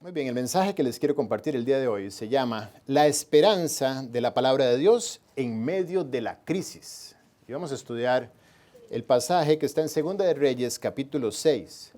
Muy bien, el mensaje que les quiero compartir el día de hoy se llama La esperanza de la palabra de Dios en medio de la crisis. Y vamos a estudiar el pasaje que está en Segunda de Reyes, capítulo 6,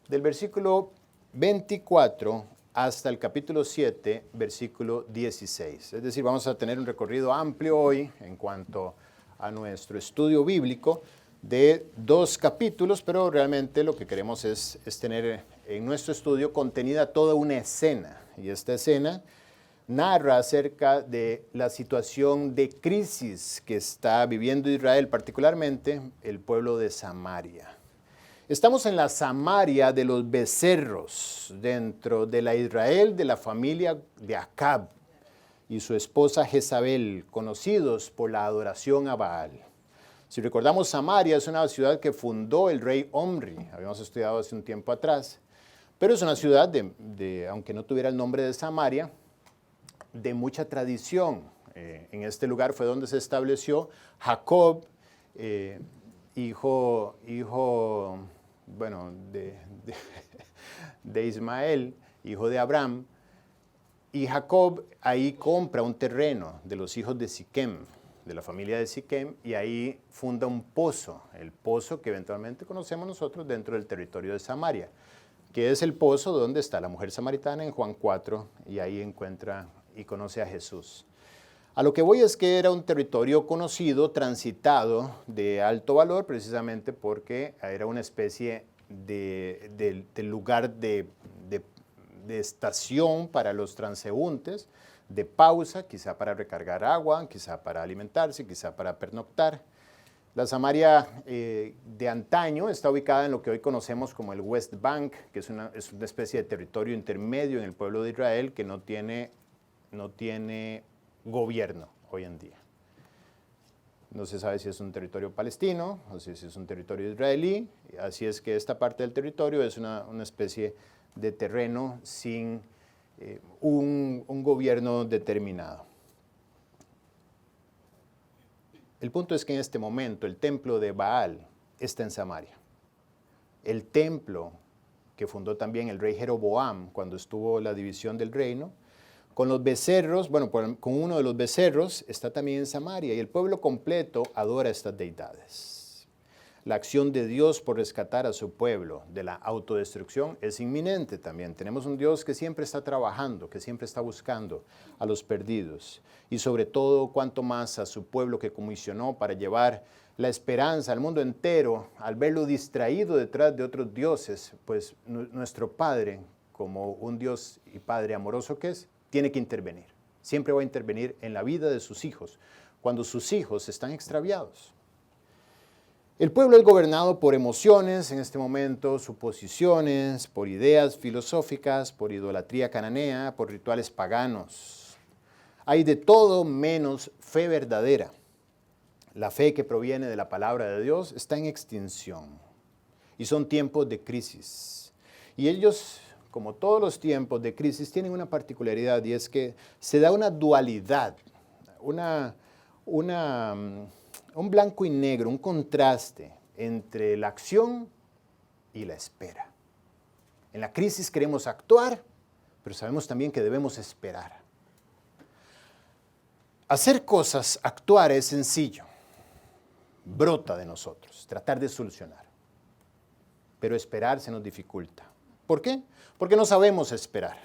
del versículo 24 hasta el capítulo 7, versículo 16. Es decir, vamos a tener un recorrido amplio hoy en cuanto a nuestro estudio bíblico de 2 capítulos, pero realmente lo que queremos es tener en nuestro estudio contenida toda una escena. Y esta escena narra acerca de la situación de crisis que está viviendo Israel, particularmente el pueblo de Samaria. Estamos en la Samaria de los becerros, dentro de la Israel de la familia de Acab y su esposa Jezabel, conocidos por la adoración a Baal. Si recordamos, Samaria es una ciudad que fundó el rey Omri, habíamos estudiado hace un tiempo atrás, pero es una ciudad, aunque no tuviera el nombre de Samaria, de mucha tradición. En este lugar fue donde se estableció Jacob, hijo bueno, de Ismael, hijo de Abraham, y Jacob ahí compra un terreno de los hijos de Siquem, de la familia de Siquem, y ahí funda un pozo, el pozo que eventualmente conocemos nosotros dentro del territorio de Samaria, que es el pozo donde está la mujer samaritana en Juan 4, y ahí encuentra y conoce a Jesús. A lo que voy es que era un territorio conocido, transitado, de alto valor, precisamente porque era una especie de lugar de estación para los transeúntes, de pausa, quizá para recargar agua, quizá para alimentarse, quizá para pernoctar. La Samaria de antaño está ubicada en lo que hoy conocemos como el West Bank, que es una especie de territorio intermedio en el pueblo de Israel que no tiene gobierno hoy en día. No se sabe si es un territorio palestino o si es un territorio israelí, así es que esta parte del territorio es una especie de terreno sin un gobierno determinado. El punto es que en este momento el templo de Baal está en Samaria. El templo que fundó también el rey Jeroboam cuando estuvo la división del reino, con los becerros, bueno, con uno de los becerros está también en Samaria y el pueblo completo adora estas deidades. La acción de Dios por rescatar a su pueblo de la autodestrucción es inminente también. Tenemos un Dios que siempre está trabajando, que siempre está buscando a los perdidos y sobre todo cuanto más a su pueblo que comisionó para llevar la esperanza al mundo entero, al verlo distraído detrás de otros dioses, pues nuestro Padre, como un Dios y Padre amoroso que es, tiene que intervenir. Siempre va a intervenir en la vida de sus hijos, cuando sus hijos están extraviados. El pueblo es gobernado por emociones en este momento, suposiciones, por ideas filosóficas, por idolatría cananea, por rituales paganos. Hay de todo menos fe verdadera. La fe que proviene de la palabra de Dios está en extinción y son tiempos de crisis. Y ellos, como todos los tiempos de crisis, tienen una particularidad y es que se da una dualidad, un blanco y negro, un contraste entre la acción y la espera. En la crisis queremos actuar, pero sabemos también que debemos esperar. Hacer cosas, actuar es sencillo, brota de nosotros, tratar de solucionar, pero esperar se nos dificulta. ¿Por qué? Porque no sabemos esperar.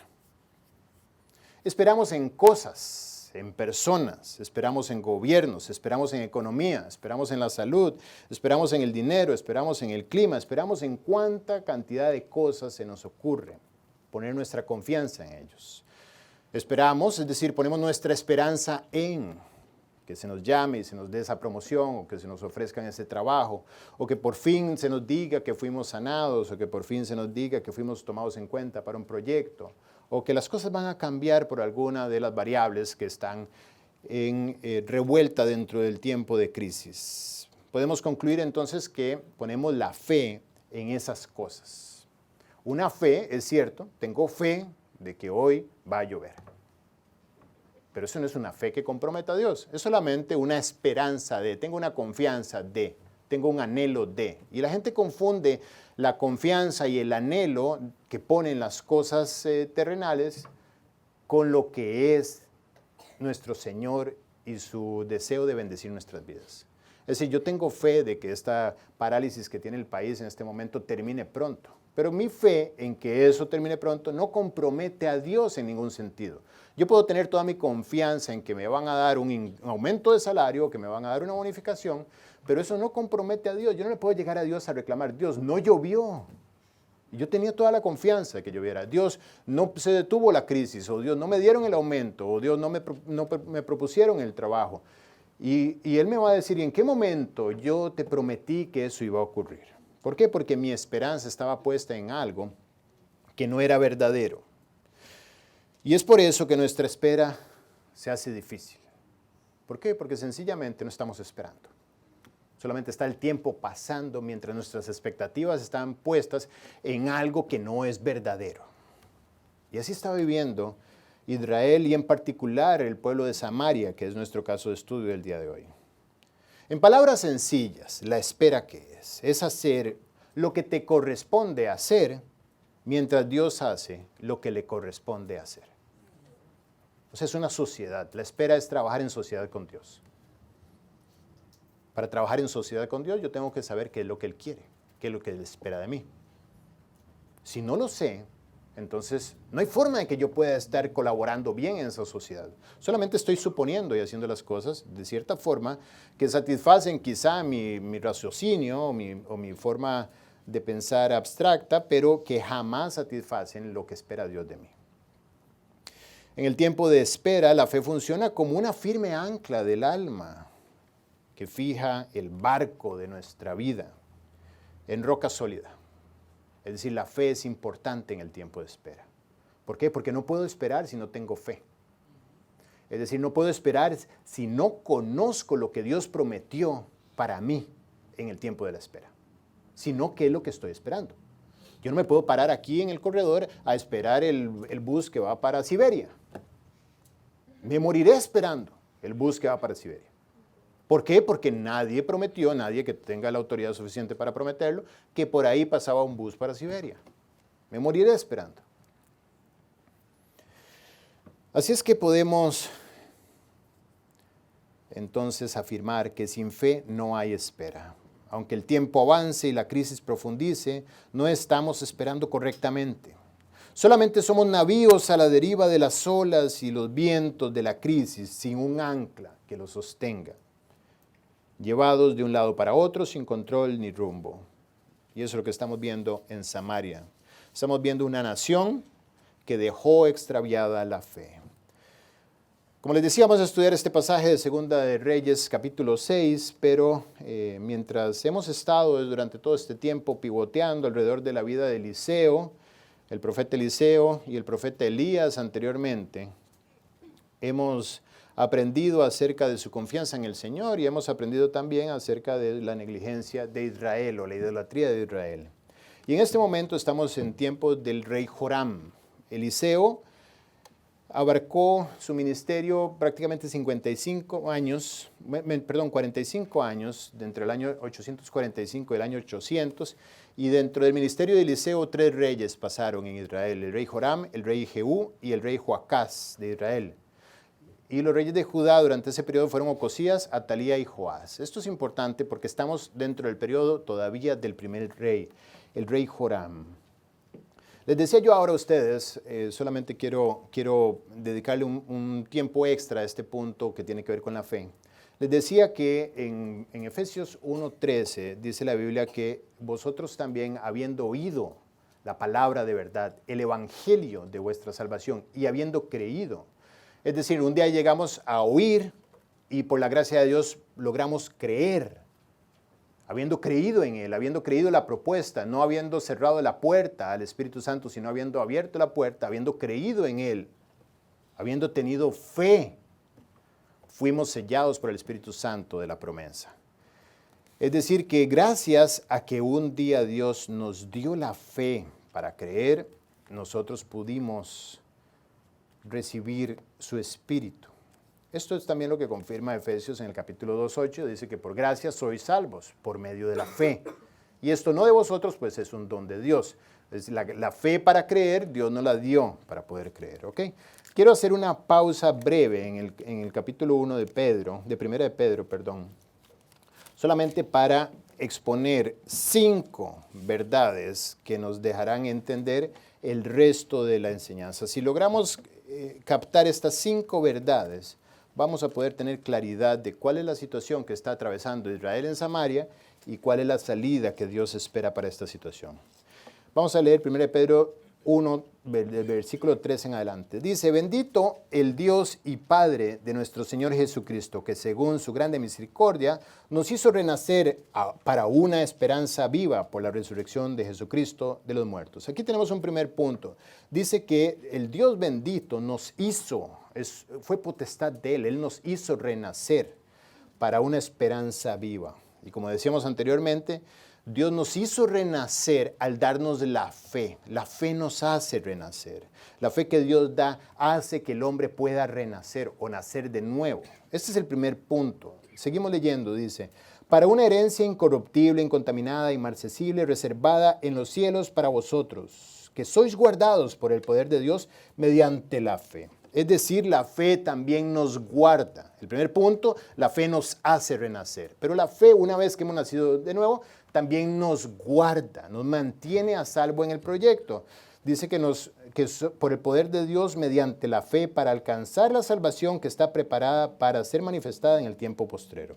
Esperamos en cosas, en personas, esperamos en gobiernos, esperamos en economía, esperamos en la salud, esperamos en el dinero, esperamos en el clima, esperamos en cuánta cantidad de cosas se nos ocurre, poner nuestra confianza en ellos. Esperamos, es decir, ponemos nuestra esperanza en que se nos llame y se nos dé esa promoción, o que se nos ofrezcan ese trabajo, o que por fin se nos diga que fuimos sanados, o que por fin se nos diga que fuimos tomados en cuenta para un proyecto, o que las cosas van a cambiar por alguna de las variables que están en revuelta dentro del tiempo de crisis. Podemos concluir entonces que ponemos la fe en esas cosas. Una fe, es cierto, tengo fe de que hoy va a llover. Pero eso no es una fe que comprometa a Dios, es solamente una esperanza de, tengo una confianza de, tengo un anhelo de. Y la gente confunde la confianza y el anhelo que ponen las cosas terrenales con lo que es nuestro Señor y su deseo de bendecir nuestras vidas. Es decir, yo tengo fe de que esta parálisis que tiene el país en este momento termine pronto. Pero mi fe en que eso termine pronto no compromete a Dios en ningún sentido. Yo puedo tener toda mi confianza en que me van a dar un aumento de salario, que me van a dar una bonificación, pero eso no compromete a Dios. Yo no le puedo llegar a Dios a reclamar, Dios, no llovió. Yo tenía toda la confianza de que lloviera. Dios, no se detuvo la crisis, o Dios, no me dieron el aumento, o Dios, no me propusieron el trabajo. Y Él me va a decir, ¿y en qué momento yo te prometí que eso iba a ocurrir? ¿Por qué? Porque mi esperanza estaba puesta en algo que no era verdadero. Y es por eso que nuestra espera se hace difícil. ¿Por qué? Porque sencillamente no estamos esperando. Solamente está el tiempo pasando mientras nuestras expectativas están puestas en algo que no es verdadero. Y así está viviendo Israel y en particular el pueblo de Samaria, que es nuestro caso de estudio del día de hoy. En palabras sencillas, la espera ¿qué es? Es hacer lo que te corresponde hacer mientras Dios hace lo que le corresponde hacer. O sea, es una sociedad. La espera es trabajar en sociedad con Dios. Para trabajar en sociedad con Dios, yo tengo que saber qué es lo que Él quiere, qué es lo que Él espera de mí. Si no lo sé, entonces no hay forma de que yo pueda estar colaborando bien en esa sociedad. Solamente estoy suponiendo y haciendo las cosas de cierta forma que satisfacen quizá mi raciocinio o mi forma de pensar abstracta, pero que jamás satisfacen lo que espera Dios de mí. En el tiempo de espera, la fe funciona como una firme ancla del alma que fija el barco de nuestra vida en roca sólida. Es decir, la fe es importante en el tiempo de espera. ¿Por qué? Porque no puedo esperar si no tengo fe. Es decir, no puedo esperar si no conozco lo que Dios prometió para mí en el tiempo de la espera. Sino qué es lo que estoy esperando. Yo no me puedo parar aquí en el corredor a esperar el bus que va para Siberia. Me moriré esperando el bus que va para Siberia. ¿Por qué? Porque nadie prometió, nadie que tenga la autoridad suficiente para prometerlo, que por ahí pasaba un bus para Siberia. Me moriré esperando. Así es que podemos entonces afirmar que sin fe no hay espera. Aunque el tiempo avance y la crisis profundice, no estamos esperando correctamente. Solamente somos navíos a la deriva de las olas y los vientos de la crisis, sin un ancla que los sostenga, llevados de un lado para otro sin control ni rumbo. Y eso es lo que estamos viendo en Samaria. Estamos viendo una nación que dejó extraviada la fe. Como les decía, vamos a estudiar este pasaje de Segunda de Reyes, capítulo 6, pero mientras hemos estado durante todo este tiempo pivoteando alrededor de la vida de Eliseo, el profeta Eliseo y el profeta Elías anteriormente, hemos aprendido acerca de su confianza en el Señor y hemos aprendido también acerca de la negligencia de Israel o la idolatría de Israel. Y en este momento estamos en tiempos del rey Joram. Eliseo abarcó su ministerio prácticamente 45 años, entre el año 845 y el año 800, y dentro del ministerio de Eliseo 3 reyes pasaron en Israel, el rey Joram, el rey Jehú y el rey Joacás de Israel. Y los reyes de Judá durante ese periodo fueron Ocosías, Atalía y Joás. Esto es importante porque estamos dentro del periodo todavía del primer rey, el rey Joram. Les decía yo ahora a ustedes, solamente quiero dedicarle un tiempo extra a este punto que tiene que ver con la fe. Les decía que en Efesios 1:13 dice la Biblia que vosotros también, habiendo oído la palabra de verdad, el evangelio de vuestra salvación y habiendo creído, es decir, un día llegamos a oír y por la gracia de Dios logramos creer, habiendo creído en Él, habiendo creído la propuesta, no habiendo cerrado la puerta al Espíritu Santo, sino habiendo abierto la puerta, habiendo creído en Él, habiendo tenido fe, fuimos sellados por el Espíritu Santo de la promesa. Es decir, que gracias a que un día Dios nos dio la fe para creer, nosotros pudimos recibir su Espíritu. Esto es también lo que confirma Efesios en el capítulo 2:8, dice que por gracia sois salvos, por medio de la fe. Y esto no de vosotros, pues es un don de Dios. Es la fe para creer, Dios nos la dio para poder creer, ¿ok? Quiero hacer una pausa breve en el capítulo 1 de Pedro, de Primera de Pedro, perdón, solamente para exponer 5 verdades que nos dejarán entender el resto de la enseñanza. Si logramos captar estas 5 verdades, vamos a poder tener claridad de cuál es la situación que está atravesando Israel en Samaria y cuál es la salida que Dios espera para esta situación. Vamos a leer 1 Pedro 1, del versículo 3 en adelante. Dice, bendito el Dios y Padre de nuestro Señor Jesucristo, que según su grande misericordia nos hizo renacer para una esperanza viva por la resurrección de Jesucristo de los muertos. Aquí tenemos un primer punto. Dice que el Dios bendito nos hizo, fue potestad de Él nos hizo renacer para una esperanza viva. Y como decíamos anteriormente, Dios nos hizo renacer al darnos la fe. La fe nos hace renacer. La fe que Dios da hace que el hombre pueda renacer o nacer de nuevo. Este es el primer punto. Seguimos leyendo, dice, para una herencia incorruptible, incontaminada, inmarcesible, reservada en los cielos para vosotros, que sois guardados por el poder de Dios mediante la fe. Es decir, la fe también nos guarda. El primer punto, la fe nos hace renacer. Pero la fe, una vez que hemos nacido de nuevo, también nos guarda, nos mantiene a salvo en el proyecto. Dice que por el poder de Dios, mediante la fe, para alcanzar la salvación que está preparada para ser manifestada en el tiempo postrero.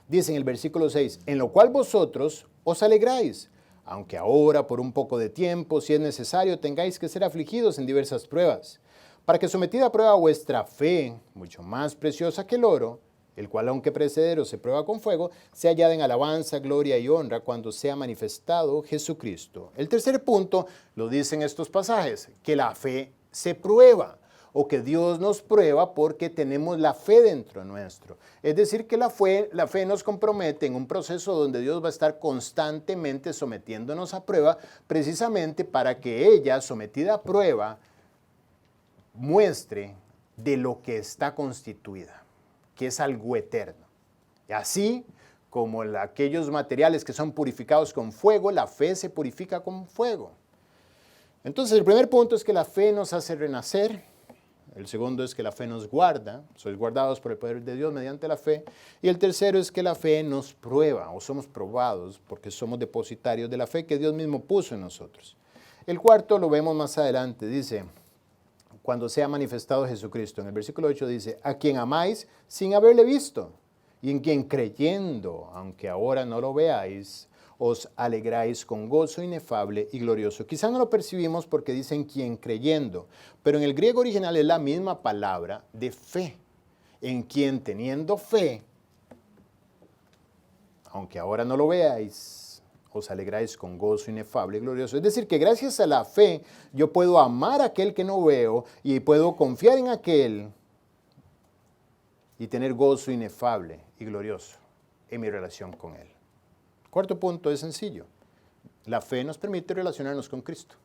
Dice en el versículo 6, en lo cual vosotros os alegráis, aunque ahora por un poco de tiempo, si es necesario, tengáis que ser afligidos en diversas pruebas, para que sometida a prueba vuestra fe, mucho más preciosa que el oro, el cual aunque perecedero se prueba con fuego, se hallada en alabanza, gloria y honra cuando sea manifestado Jesucristo. El tercer punto lo dicen estos pasajes, que la fe se prueba o que Dios nos prueba porque tenemos la fe dentro nuestro. Es decir, que la fe nos compromete en un proceso donde Dios va a estar constantemente sometiéndonos a prueba, precisamente para que ella, sometida a prueba, muestre de lo que está constituida, que es algo eterno. Y así como aquellos materiales que son purificados con fuego, la fe se purifica con fuego. Entonces, el primer punto es que la fe nos hace renacer. El segundo es que la fe nos guarda. Sois guardados por el poder de Dios mediante la fe. Y el tercero es que la fe nos prueba o somos probados porque somos depositarios de la fe que Dios mismo puso en nosotros. El cuarto lo vemos más adelante. Dice, cuando sea manifestado Jesucristo. En el versículo 8 dice, a quien amáis sin haberle visto, y en quien creyendo, aunque ahora no lo veáis, os alegráis con gozo inefable y glorioso. Quizá no lo percibimos porque dicen quien creyendo, pero en el griego original es la misma palabra de fe, en quien teniendo fe, aunque ahora no lo veáis, os alegráis con gozo inefable y glorioso. Es decir, que gracias a la fe yo puedo amar a aquel que no veo y puedo confiar en aquel y tener gozo inefable y glorioso en mi relación con él. Cuarto punto es sencillo. La fe nos permite relacionarnos con Cristo.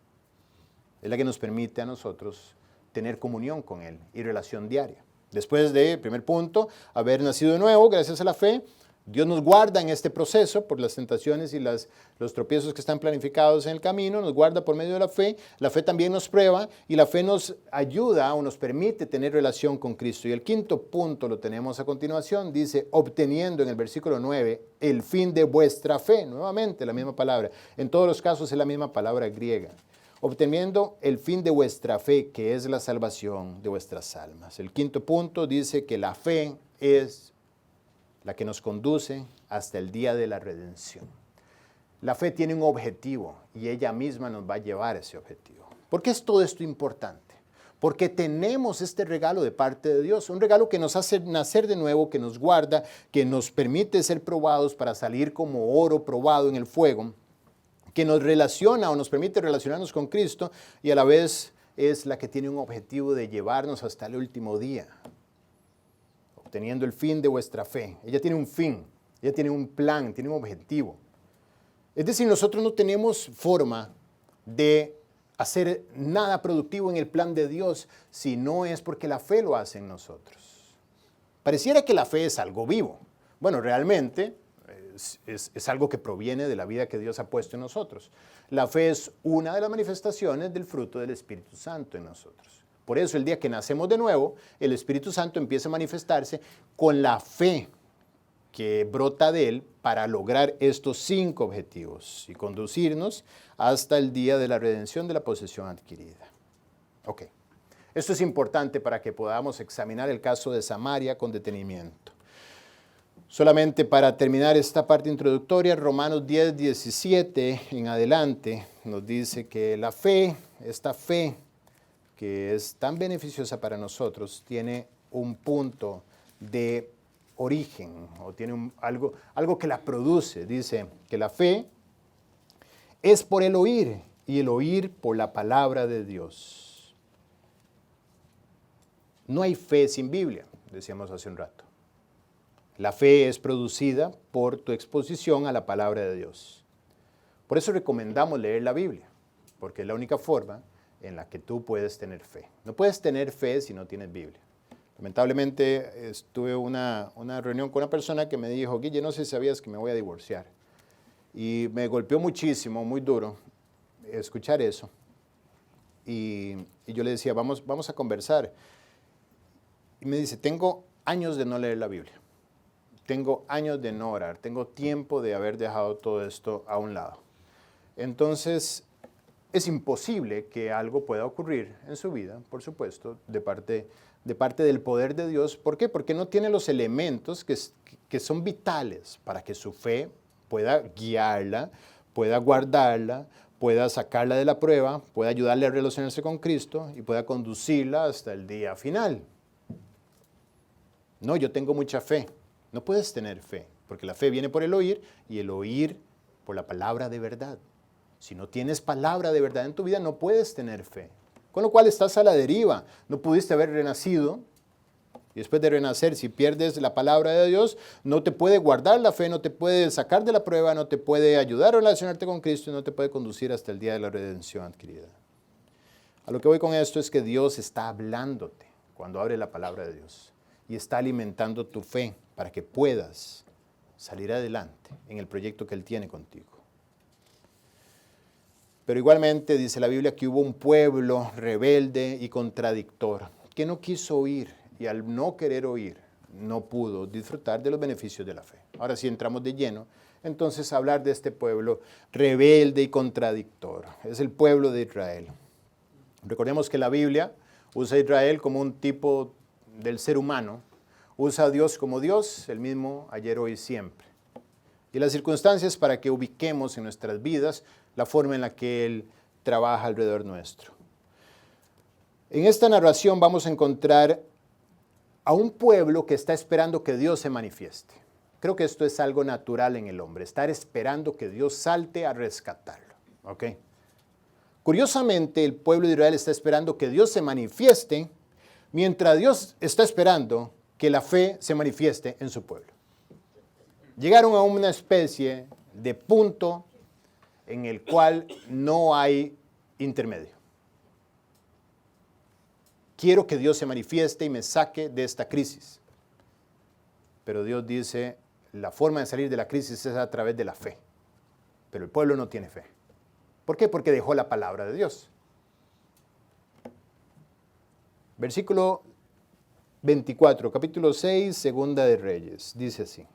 Es la que nos permite a nosotros tener comunión con él y relación diaria. Después de, primer punto, haber nacido de nuevo gracias a la fe, Dios nos guarda en este proceso por las tentaciones y los tropiezos que están planificados en el camino, nos guarda por medio de la fe. La fe también nos prueba y la fe nos ayuda o nos permite tener relación con Cristo. Y el quinto punto lo tenemos a continuación, dice, obteniendo en el versículo 9 el fin de vuestra fe. Nuevamente la misma palabra, en todos los casos es la misma palabra griega. Obteniendo el fin de vuestra fe, que es la salvación de vuestras almas. El quinto punto dice que la fe es la que nos conduce hasta el día de la redención. La fe tiene un objetivo y ella misma nos va a llevar a ese objetivo. ¿Por qué es todo esto importante? Porque tenemos este regalo de parte de Dios, un regalo que nos hace nacer de nuevo, que nos guarda, que nos permite ser probados para salir como oro probado en el fuego, que nos relaciona o nos permite relacionarnos con Cristo y a la vez es la que tiene un objetivo de llevarnos hasta el último día. Obteniendo el fin de vuestra fe. Ella tiene un fin, ella tiene un plan, tiene un objetivo. Es decir, nosotros no tenemos forma de hacer nada productivo en el plan de Dios si no es porque la fe lo hace en nosotros. Pareciera que la fe es algo vivo. Bueno, realmente es algo que proviene de la vida que Dios ha puesto en nosotros. La fe es una de las manifestaciones del fruto del Espíritu Santo en nosotros. Por eso el día que nacemos de nuevo, el Espíritu Santo empieza a manifestarse con la fe que brota de él para lograr estos 5 objetivos y conducirnos hasta el día de la redención de la posesión adquirida. Ok, esto es importante para que podamos examinar el caso de Samaria con detenimiento. Solamente para terminar esta parte introductoria, Romanos 10, 17 en adelante nos dice que la fe, esta fe que es tan beneficiosa para nosotros, tiene un punto de origen o tiene algo que la produce. Dice que la fe es por el oír y el oír por la palabra de Dios. No hay fe sin Biblia, decíamos hace un rato. La fe es producida por tu exposición a la palabra de Dios. Por eso recomendamos leer la Biblia, porque es la única forma en la que tú puedes tener fe. No puedes tener fe si no tienes Biblia. Lamentablemente tuve una reunión con una persona que me dijo, Guille, no sé si sabías que me voy a divorciar. Y me golpeó muchísimo, muy duro, escuchar eso. Y yo le decía, vamos a conversar. Y me dice, tengo años de no leer la Biblia. Tengo años de no orar. Tengo tiempo de haber dejado todo esto a un lado. Entonces, es imposible que algo pueda ocurrir en su vida, por supuesto, de parte del poder de Dios. ¿Por qué? Porque no tiene los elementos que son vitales para que su fe pueda guiarla, pueda guardarla, pueda sacarla de la prueba, pueda ayudarle a relacionarse con Cristo y pueda conducirla hasta el día final. No, yo tengo mucha fe. No puedes tener fe, porque la fe viene por el oír y el oír por la palabra de verdad. Si no tienes palabra de verdad en tu vida, no puedes tener fe. Con lo cual estás a la deriva. No pudiste haber renacido. Y después de renacer, si pierdes la palabra de Dios, no te puede guardar la fe, no te puede sacar de la prueba, no te puede ayudar a relacionarte con Cristo y no te puede conducir hasta el día de la redención adquirida. A lo que voy con esto es que Dios está hablándote cuando abre la palabra de Dios y está alimentando tu fe para que puedas salir adelante en el proyecto que Él tiene contigo. Pero igualmente dice la Biblia que hubo un pueblo rebelde y contradictor que no quiso oír y al no querer oír no pudo disfrutar de los beneficios de la fe. Ahora sí entramos de lleno, entonces a hablar de este pueblo rebelde y contradictor. Es el pueblo de Israel. Recordemos que la Biblia usa a Israel como un tipo del ser humano, usa a Dios como Dios, el mismo ayer, hoy y siempre. Y las circunstancias para que ubiquemos en nuestras vidas la forma en la que Él trabaja alrededor nuestro. En esta narración vamos a encontrar a un pueblo que está esperando que Dios se manifieste. Creo que esto es algo natural en el hombre, estar esperando que Dios salte a rescatarlo. ¿Ok? Curiosamente, el pueblo de Israel está esperando que Dios se manifieste, mientras Dios está esperando que la fe se manifieste en su pueblo. Llegaron a una especie de punto en el cual no hay intermedio. Quiero que Dios se manifieste y me saque de esta crisis. Pero Dios dice, la forma de salir de la crisis es a través de la fe. Pero el pueblo no tiene fe. ¿Por qué? Porque dejó la palabra de Dios. Versículo 24, capítulo 6, segunda de Reyes, dice así.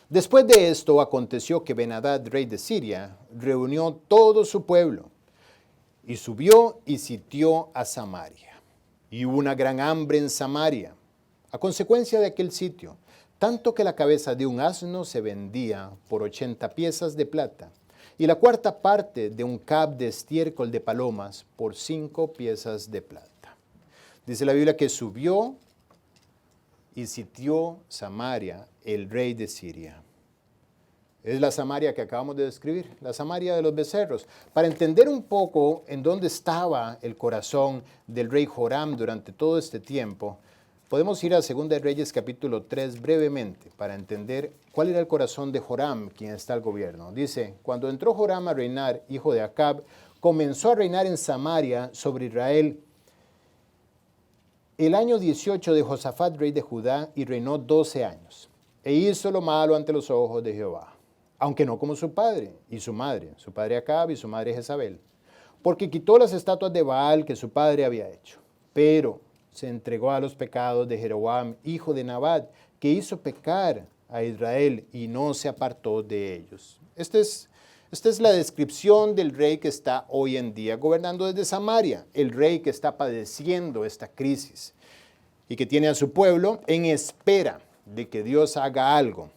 Después de esto aconteció que Ben-Hadad, rey de Siria, reunió todo su pueblo y subió y sitió a Samaria. Y hubo una gran hambre en Samaria, a consecuencia de aquel sitio, tanto que la cabeza de un asno se vendía por 80 piezas de plata, y la cuarta parte de un cab de estiércol de palomas por 5 piezas de plata. Dice la Biblia que subió y sitió Samaria, el rey de Siria. Es la Samaria que acabamos de describir, la Samaria de los becerros. Para entender un poco en dónde estaba el corazón del rey Joram durante todo este tiempo, podemos ir a 2 de Reyes capítulo 3 brevemente para entender cuál era el corazón de Joram, quien está al gobierno. Dice, cuando entró Joram a reinar, hijo de Acab, comenzó a reinar en Samaria sobre Israel el año 18 de Josafat, rey de Judá, y reinó 12 años. E hizo lo malo ante los ojos de Jehová, aunque no como su padre y su madre, su padre Acab y su madre Jezabel, porque quitó las estatuas de Baal que su padre había hecho. Pero se entregó a los pecados de Jeroboam, hijo de Nabat, que hizo pecar a Israel y no se apartó de ellos. Esta es la descripción del rey que está hoy en día gobernando desde Samaria, el rey que está padeciendo esta crisis y que tiene a su pueblo en espera de que Dios haga algo,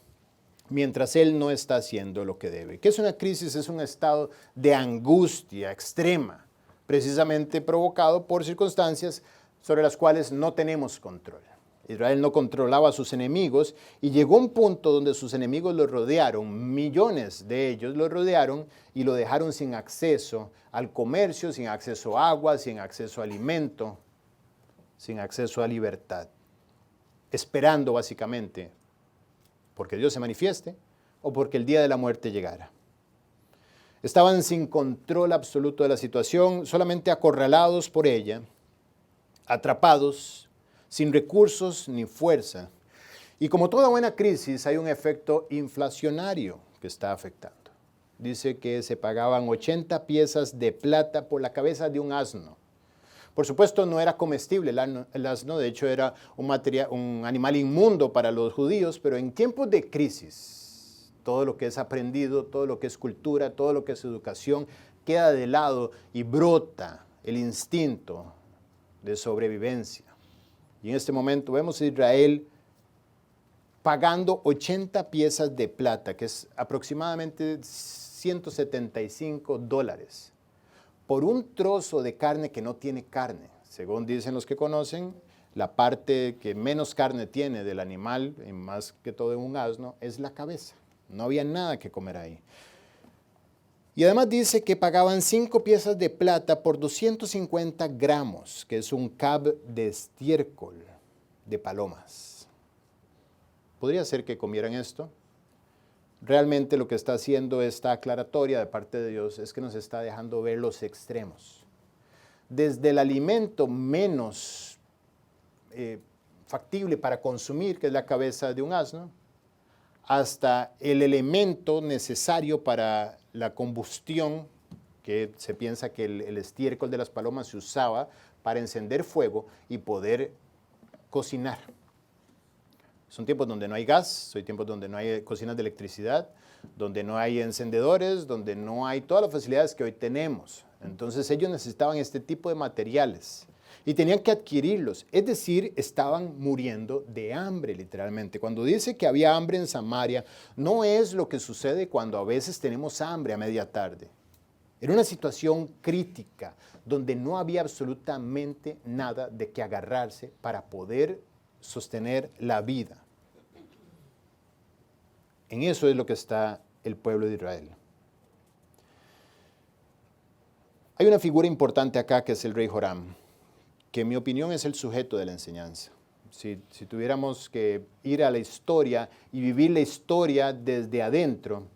mientras él no está haciendo lo que debe. ¿Qué es una crisis? Es un estado de angustia extrema, precisamente provocado por circunstancias sobre las cuales no tenemos control. Israel no controlaba a sus enemigos y llegó un punto donde sus enemigos lo rodearon, millones de ellos lo rodearon y lo dejaron sin acceso al comercio, sin acceso a agua, sin acceso a alimento, sin acceso a libertad, esperando básicamente porque Dios se manifieste o porque el día de la muerte llegara. Estaban sin control absoluto de la situación, solamente acorralados por ella, atrapados, sin recursos ni fuerza. Y como toda buena crisis, hay un efecto inflacionario que está afectando. Dice que se pagaban 80 piezas de plata por la cabeza de un asno. Por supuesto, no era comestible el asno, de hecho era un animal inmundo para los judíos, pero en tiempos de crisis, todo lo que es aprendido, todo lo que es cultura, todo lo que es educación, queda de lado y brota el instinto de sobrevivencia. Y en este momento vemos a Israel pagando 80 piezas de plata, que es aproximadamente $175, por un trozo de carne que no tiene carne. Según dicen los que conocen, la parte que menos carne tiene del animal, y más que todo en un asno, es la cabeza. No había nada que comer ahí. Y además dice que pagaban 5 piezas de plata por 250 gramos, que es un cab de estiércol de palomas. ¿Podría ser que comieran esto? Realmente lo que está haciendo esta aclaratoria de parte de Dios es que nos está dejando ver los extremos. Desde el alimento menos factible para consumir, que es la cabeza de un asno, hasta el elemento necesario para la combustión, que se piensa que el estiércol de las palomas se usaba para encender fuego y poder cocinar. Son tiempos donde no hay gas, son tiempos donde no hay cocinas de electricidad, donde no hay encendedores, donde no hay todas las facilidades que hoy tenemos. Entonces ellos necesitaban este tipo de materiales y tenían que adquirirlos. Es decir, estaban muriendo de hambre literalmente. Cuando dice que había hambre en Samaria, no es lo que sucede cuando a veces tenemos hambre a media tarde. Era una situación crítica donde no había absolutamente nada de qué agarrarse para poder sostener la vida. En eso es lo que está el pueblo de Israel. Hay una figura importante acá que es el rey Joram, que en mi opinión es el sujeto de la enseñanza. Si tuviéramos que ir a la historia y vivir la historia desde adentro,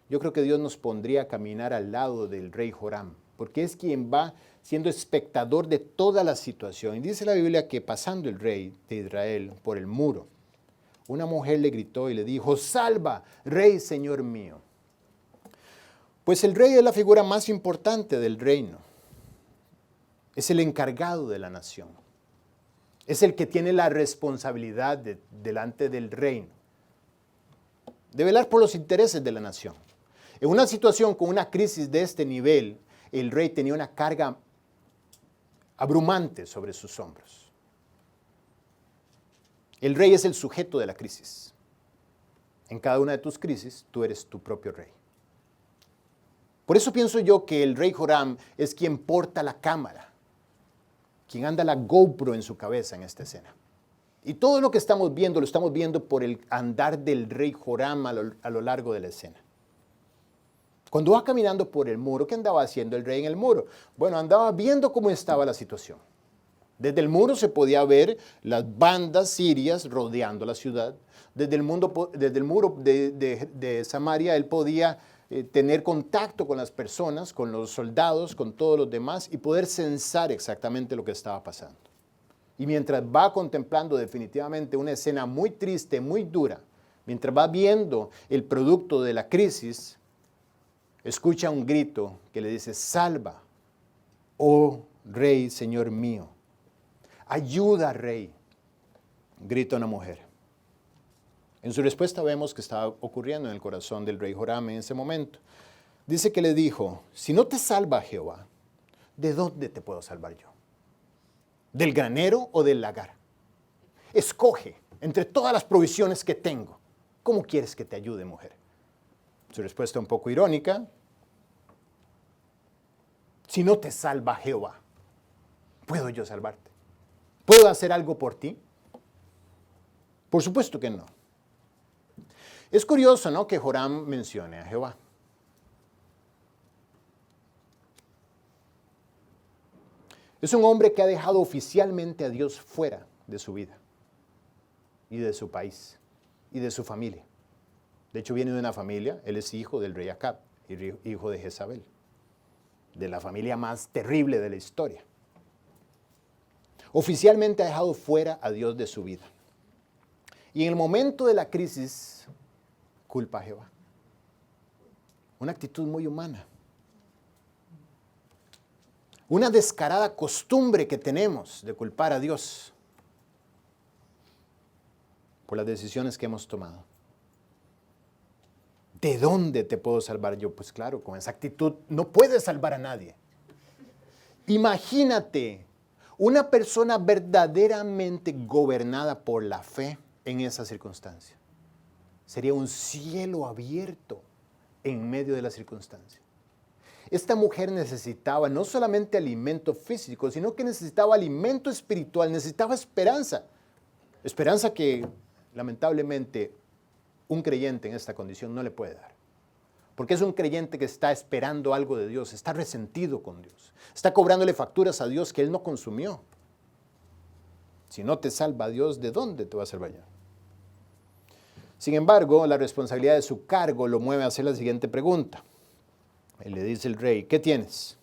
yo creo que Dios nos pondría a caminar al lado del rey Joram, porque es quien va siendo espectador de toda la situación. Y dice la Biblia que pasando el rey de Israel por el muro, una mujer le gritó y le dijo: «Salva, rey, señor mío». Pues el rey es la figura más importante del reino. Es el encargado de la nación. Es el que tiene la responsabilidad delante del reino de velar por los intereses de la nación. En una situación con una crisis de este nivel, el rey tenía una carga abrumante sobre sus hombros. El rey es el sujeto de la crisis. En cada una de tus crisis, tú eres tu propio rey. Por eso pienso yo que el rey Joram es quien porta la cámara, quien anda la GoPro en su cabeza en esta escena. Y todo lo que estamos viendo, lo estamos viendo por el andar del rey Joram a lo largo de la escena. Cuando va caminando por el muro, ¿qué andaba haciendo el rey en el muro? Bueno, andaba viendo cómo estaba la situación. Desde el muro se podía ver las bandas sirias rodeando la ciudad. Desde el muro de Samaria él podía tener contacto con las personas, con los soldados, con todos los demás y poder censar exactamente lo que estaba pasando. Y mientras va contemplando definitivamente una escena muy triste, muy dura, mientras va viendo el producto de la crisis, escucha un grito que le dice, salva, oh Rey, Señor mío. Ayuda, Rey, grita una mujer. En su respuesta vemos que estaba ocurriendo en el corazón del rey Joram en ese momento. Dice que le dijo, si no te salva Jehová, ¿de dónde te puedo salvar yo? ¿Del granero o del lagar? Escoge entre todas las provisiones que tengo. ¿Cómo quieres que te ayude, mujer? Su respuesta un poco irónica. Si no te salva Jehová, ¿puedo yo salvarte? ¿Puedo hacer algo por ti? Por supuesto que no. Es curioso, ¿no?, que Joram mencione a Jehová. Es un hombre que ha dejado oficialmente a Dios fuera de su vida y de su país y de su familia. De hecho, viene de una familia, él es hijo del rey Acab, hijo de Jezabel, de la familia más terrible de la historia. Oficialmente ha dejado fuera a Dios de su vida. Y en el momento de la crisis, culpa a Jehová. Una actitud muy humana. Una descarada costumbre que tenemos de culpar a Dios por las decisiones que hemos tomado. ¿De dónde te puedo salvar yo? Pues claro, con esa actitud no puedes salvar a nadie. Imagínate una persona verdaderamente gobernada por la fe en esa circunstancia. Sería un cielo abierto en medio de la circunstancia. Esta mujer necesitaba no solamente alimento físico, sino que necesitaba alimento espiritual, necesitaba esperanza. Esperanza que lamentablemente un creyente en esta condición no le puede dar. Porque es un creyente que está esperando algo de Dios, está resentido con Dios, está cobrándole facturas a Dios que Él no consumió. Si no te salva Dios, ¿de dónde te va a salvar yo? Sin embargo, la responsabilidad de su cargo lo mueve a hacer la siguiente pregunta. Él le dice al rey, ¿qué tienes?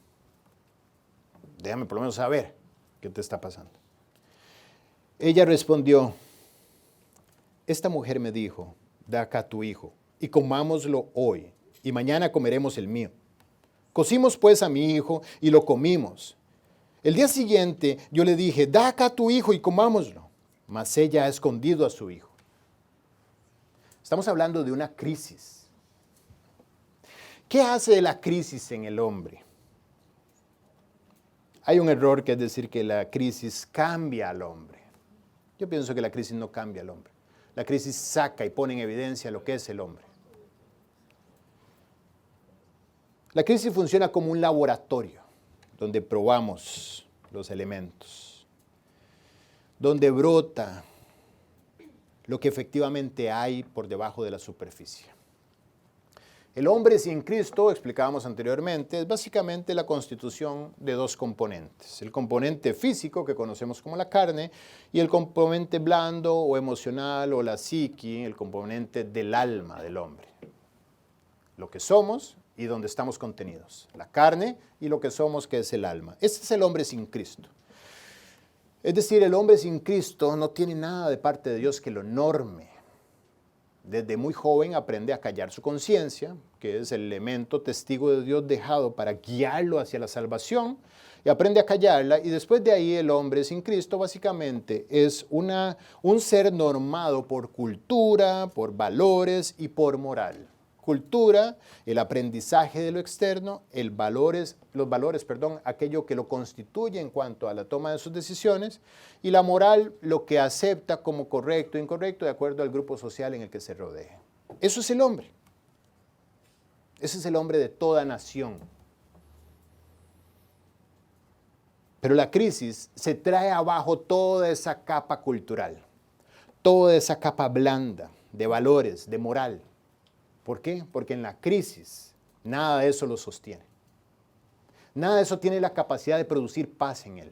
Déjame por lo menos saber qué te está pasando. Ella respondió, esta mujer me dijo, da acá tu hijo y comámoslo hoy, y mañana comeremos el mío. Cocimos pues a mi hijo y lo comimos. El día siguiente yo le dije, da acá tu hijo y comámoslo. Mas ella ha escondido a su hijo. Estamos hablando de una crisis. ¿Qué hace la crisis en el hombre? Hay un error que es decir que la crisis cambia al hombre. Yo pienso que la crisis no cambia al hombre. La crisis saca y pone en evidencia lo que es el hombre. La crisis funciona como un laboratorio donde probamos los elementos, donde brota lo que efectivamente hay por debajo de la superficie. El hombre sin Cristo, explicábamos anteriormente, es básicamente la constitución de dos componentes. El componente físico, que conocemos como la carne, y el componente blando o emocional o la psique, el componente del alma del hombre. Lo que somos y donde estamos contenidos. La carne y lo que somos, que es el alma. Ese es el hombre sin Cristo. Es decir, el hombre sin Cristo no tiene nada de parte de Dios que lo norme. Desde muy joven aprende a callar su conciencia, que es el elemento testigo de Dios dejado para guiarlo hacia la salvación, y aprende a callarla, y después de ahí el hombre sin Cristo básicamente es un ser normado por cultura, por valores y por moral. Cultura, el aprendizaje de lo externo, los valores, aquello que lo constituye en cuanto a la toma de sus decisiones, y la moral, lo que acepta como correcto e incorrecto de acuerdo al grupo social en el que se rodea. Eso es el hombre. Ese es el hombre de toda nación. Pero la crisis se trae abajo toda esa capa cultural, toda esa capa blanda de valores, de moral. ¿Por qué? Porque en la crisis nada de eso lo sostiene. Nada de eso tiene la capacidad de producir paz en él.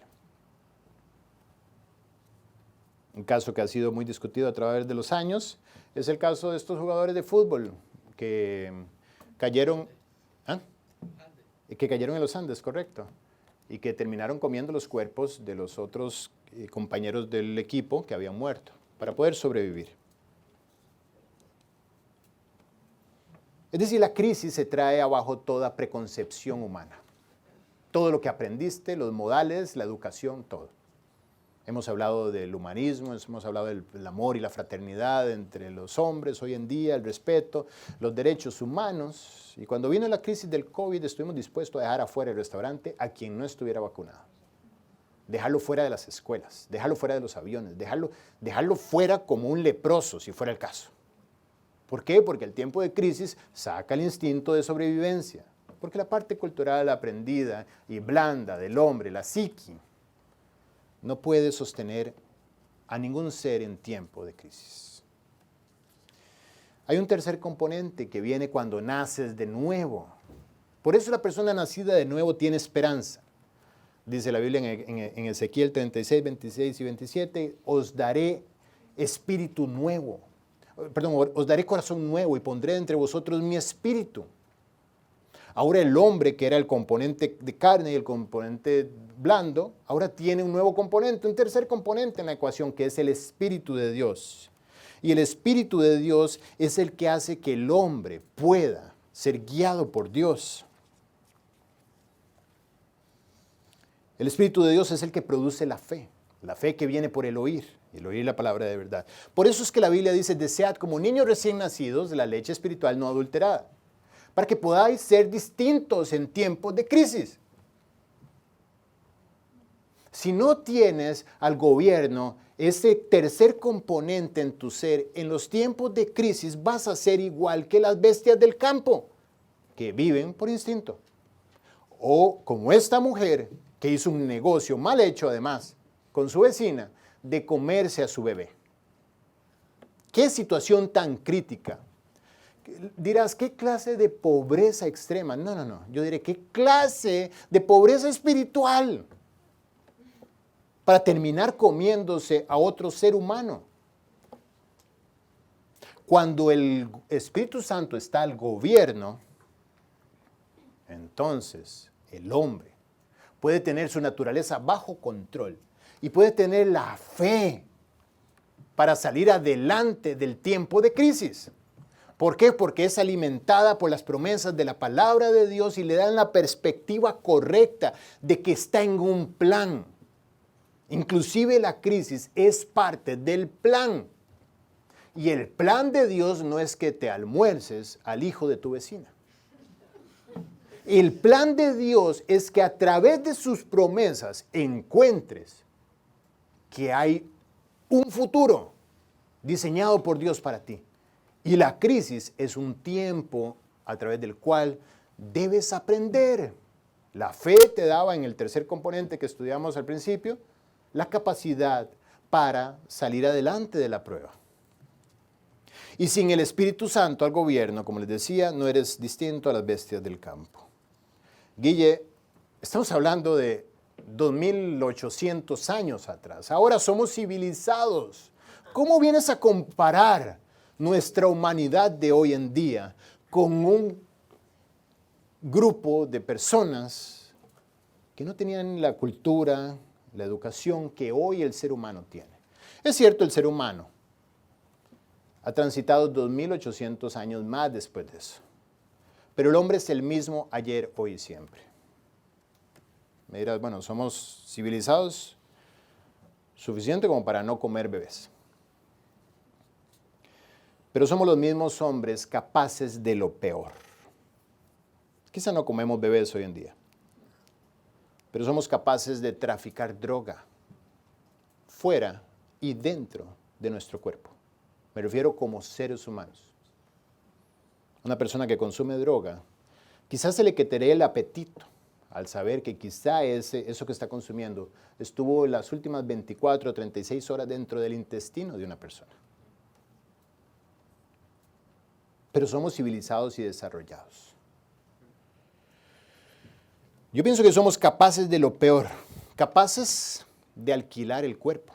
Un caso que ha sido muy discutido a través de los años es el caso de estos jugadores de fútbol que cayeron en los Andes, correcto, y que terminaron comiendo los cuerpos de los otros compañeros del equipo que habían muerto para poder sobrevivir. Es decir, la crisis se trae abajo toda preconcepción humana. Todo lo que aprendiste, los modales, la educación, todo. Hemos hablado del humanismo, hemos hablado del amor y la fraternidad entre los hombres hoy en día, el respeto, los derechos humanos. Y cuando vino la crisis del COVID, estuvimos dispuestos a dejar afuera el restaurante a quien no estuviera vacunado. Dejarlo fuera de las escuelas, dejarlo fuera de los aviones, dejarlo fuera como un leproso, si fuera el caso. ¿Por qué? Porque el tiempo de crisis saca el instinto de sobrevivencia. Porque la parte cultural aprendida y blanda del hombre, la psiqui, no puede sostener a ningún ser en tiempo de crisis. Hay un tercer componente que viene cuando naces de nuevo. Por eso la persona nacida de nuevo tiene esperanza. Dice la Biblia en Ezequiel 36, 26 y 27, os daré espíritu nuevo. Perdón, os daré corazón nuevo y pondré entre vosotros mi espíritu. Ahora el hombre, que era el componente de carne y el componente blando, ahora tiene un nuevo componente, un tercer componente en la ecuación, que es el Espíritu de Dios. Y el Espíritu de Dios es el que hace que el hombre pueda ser guiado por Dios. El Espíritu de Dios es el que produce la fe que viene por el oír la palabra de verdad. Por eso es que la Biblia dice, desead como niños recién nacidos de la leche espiritual no adulterada, para que podáis ser distintos en tiempos de crisis. Si no tienes al gobierno, ese tercer componente en tu ser, en los tiempos de crisis vas a ser igual que las bestias del campo, que viven por instinto. O como esta mujer, que hizo un negocio mal hecho además, con su vecina, de comerse a su bebé. ¿Qué situación tan crítica? Dirás, ¿qué clase de pobreza extrema? No. Yo diré, ¿qué clase de pobreza espiritual? Para terminar comiéndose a otro ser humano. Cuando el Espíritu Santo está al gobierno, entonces el hombre puede tener su naturaleza bajo control y puede tener la fe para salir adelante del tiempo de crisis. ¿Por qué? Porque es alimentada por las promesas de la palabra de Dios y le dan la perspectiva correcta de que está en un plan. Inclusive la crisis es parte del plan. Y el plan de Dios no es que te almuerces al hijo de tu vecina. El plan de Dios es que a través de sus promesas encuentres que hay un futuro diseñado por Dios para ti. Y la crisis es un tiempo a través del cual debes aprender. La fe te daba en el tercer componente que estudiamos al principio, la capacidad para salir adelante de la prueba. Y sin el Espíritu Santo al gobierno, como les decía, no eres distinto a las bestias del campo. Guille, estamos hablando de 2800 años atrás. Ahora somos civilizados. ¿Cómo vienes a comparar nuestra humanidad de hoy en día con un grupo de personas que no tenían la cultura, la educación que hoy el ser humano tiene? Es cierto, el ser humano ha transitado 2800 años más después de eso. Pero el hombre es el mismo ayer, hoy y siempre. Me dirás, bueno, somos civilizados suficiente como para no comer bebés. Pero somos los mismos hombres capaces de lo peor. Quizá no comemos bebés hoy en día, pero somos capaces de traficar droga fuera y dentro de nuestro cuerpo. Me refiero como seres humanos. Una persona que consume droga, quizás se le quitará el apetito al saber que quizá eso que está consumiendo estuvo las últimas 24 o 36 horas dentro del intestino de una persona. Pero somos civilizados y desarrollados. Yo pienso que somos capaces de lo peor, capaces de alquilar el cuerpo,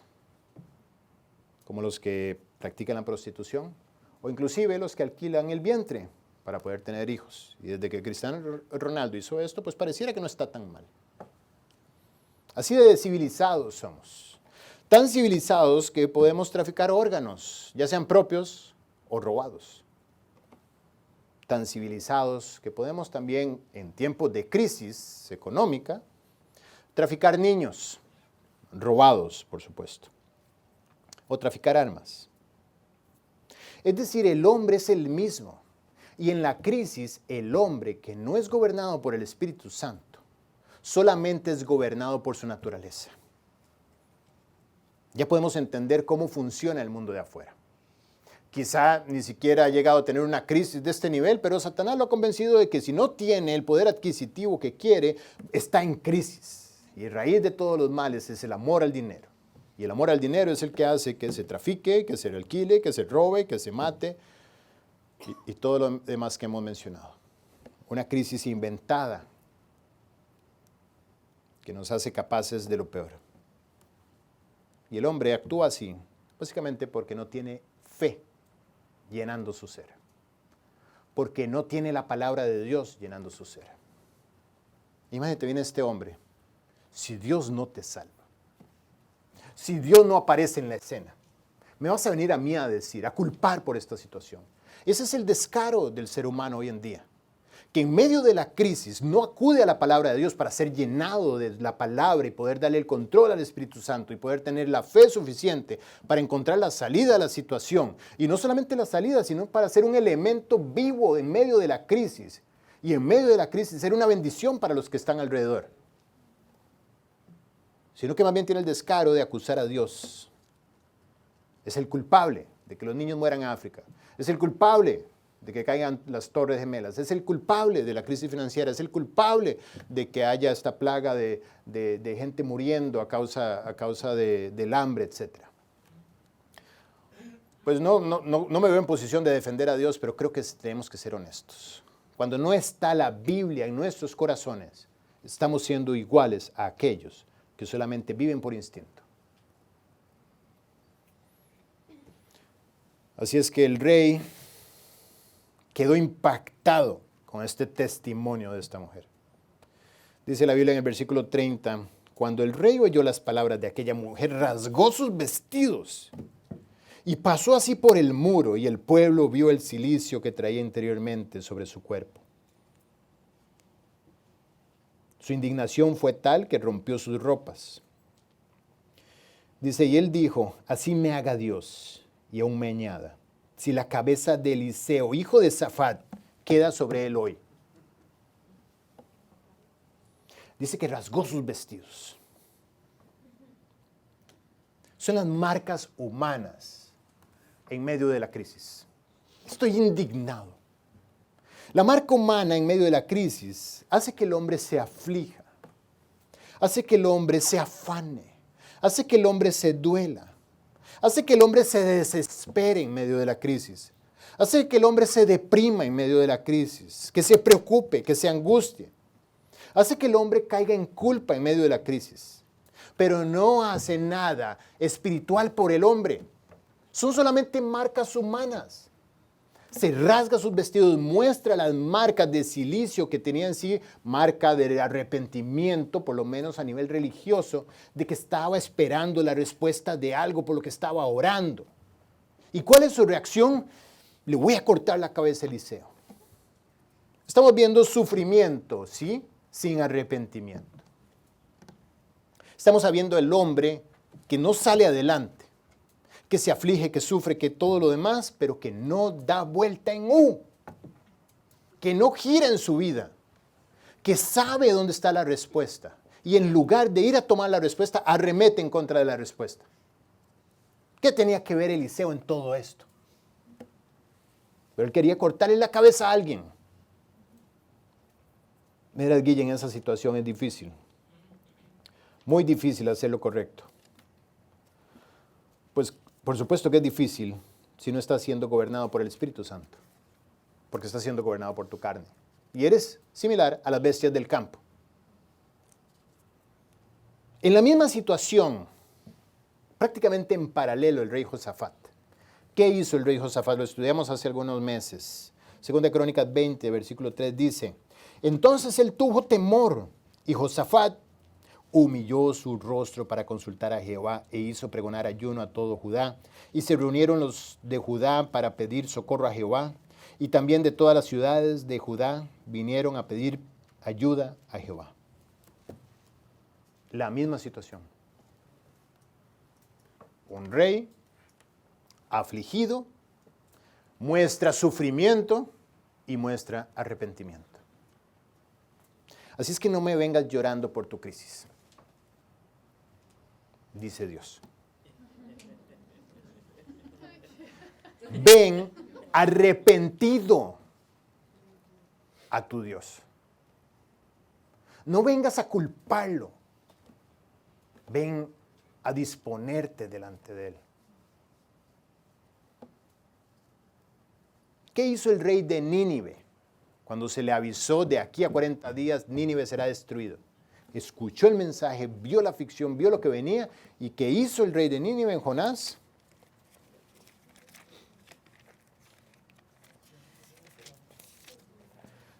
como los que practican la prostitución, o inclusive los que alquilan el vientre para poder tener hijos. Y desde que Cristiano Ronaldo hizo esto, pues pareciera que no está tan mal. Así de civilizados somos. Tan civilizados que podemos traficar órganos, ya sean propios o robados. Tan civilizados que podemos también, en tiempos de crisis económica, traficar niños, robados, por supuesto, o traficar armas. Es decir, el hombre es el mismo. Y en la crisis, el hombre que no es gobernado por el Espíritu Santo, solamente es gobernado por su naturaleza. Ya podemos entender cómo funciona el mundo de afuera. Quizá ni siquiera ha llegado a tener una crisis de este nivel, pero Satanás lo ha convencido de que si no tiene el poder adquisitivo que quiere, está en crisis. Y raíz de todos los males es el amor al dinero. Y el amor al dinero es el que hace que se trafique, que se alquile, que se robe, que se mate y todo lo demás que hemos mencionado. Una crisis inventada que nos hace capaces de lo peor. Y el hombre actúa así, básicamente porque no tiene fe llenando su ser. Porque no tiene la palabra de Dios llenando su ser. Imagínate, viene este hombre. Si Dios no te salva, si Dios no aparece en la escena, me vas a venir a mí a decir, a culpar por esta situación. Ese es el descaro del ser humano hoy en día, que en medio de la crisis no acude a la palabra de Dios para ser llenado de la palabra y poder darle el control al Espíritu Santo y poder tener la fe suficiente para encontrar la salida a la situación. Y no solamente la salida, sino para ser un elemento vivo en medio de la crisis. Y en medio de la crisis ser una bendición para los que están alrededor. Sino que más bien tiene el descaro de acusar a Dios. Es el culpable de que los niños mueran en África. Es el culpable de que caigan las Torres Gemelas. Es el culpable de la crisis financiera. Es el culpable de que haya esta plaga de gente muriendo a causa del hambre, etc. Pues no me veo en posición de defender a Dios, pero creo que tenemos que ser honestos. Cuando no está la Biblia en nuestros corazones, estamos siendo iguales a aquellos que solamente viven por instinto. Así es que el rey quedó impactado con este testimonio de esta mujer. Dice la Biblia en el versículo 30, cuando el rey oyó las palabras de aquella mujer, rasgó sus vestidos y pasó así por el muro, y el pueblo vio el cilicio que traía interiormente sobre su cuerpo. Su indignación fue tal que rompió sus ropas. Dice, y él dijo, así me haga Dios, y aún me añada, si la cabeza de Eliseo, hijo de Safat, queda sobre él hoy. Dice que rasgó sus vestidos. Son las marcas humanas en medio de la crisis. Estoy indignado. La marca humana en medio de la crisis hace que el hombre se aflija, hace que el hombre se afane, hace que el hombre se duela, hace que el hombre se desespere en medio de la crisis, hace que el hombre se deprima en medio de la crisis, que se preocupe, que se angustie, hace que el hombre caiga en culpa en medio de la crisis, pero no hace nada espiritual por el hombre. Son solamente marcas humanas. Se rasga sus vestidos, muestra las marcas de cilicio que tenía en sí, marca de arrepentimiento, por lo menos a nivel religioso, de que estaba esperando la respuesta de algo por lo que estaba orando. ¿Y cuál es su reacción? Le voy a cortar la cabeza a Eliseo. Estamos viendo sufrimiento, ¿sí? Sin arrepentimiento. Estamos viendo el hombre que no sale adelante, que se aflige, que sufre, que todo lo demás, pero que no da vuelta en U, que no gira en su vida, que sabe dónde está la respuesta y en lugar de ir a tomar la respuesta, arremete en contra de la respuesta. ¿Qué tenía que ver Eliseo en todo esto? Pero él quería cortarle la cabeza a alguien. Mira, Guille, en esa situación es difícil, muy difícil hacer lo correcto. Pues por supuesto que es difícil si no estás siendo gobernado por el Espíritu Santo, porque estás siendo gobernado por tu carne. Y eres similar a las bestias del campo. En la misma situación, prácticamente en paralelo, el rey Josafat. ¿Qué hizo el rey Josafat? Lo estudiamos hace algunos meses. Segunda Crónicas 20, versículo 3 dice, entonces él tuvo temor y Josafat humilló su rostro para consultar a Jehová e hizo pregonar ayuno a todo Judá. Y se reunieron los de Judá para pedir socorro a Jehová. Y también de todas las ciudades de Judá vinieron a pedir ayuda a Jehová. La misma situación. Un rey afligido muestra sufrimiento y muestra arrepentimiento. Así es que no me vengas llorando por tu crisis, dice Dios. Ven arrepentido a tu Dios. No vengas a culparlo. Ven a disponerte delante de Él. ¿Qué hizo el rey de Nínive cuando se le avisó de aquí a 40 días Nínive será destruido? Escuchó el mensaje, vio la aflicción, vio lo que venía. ¿Y qué hizo el rey de Nínive en Jonás?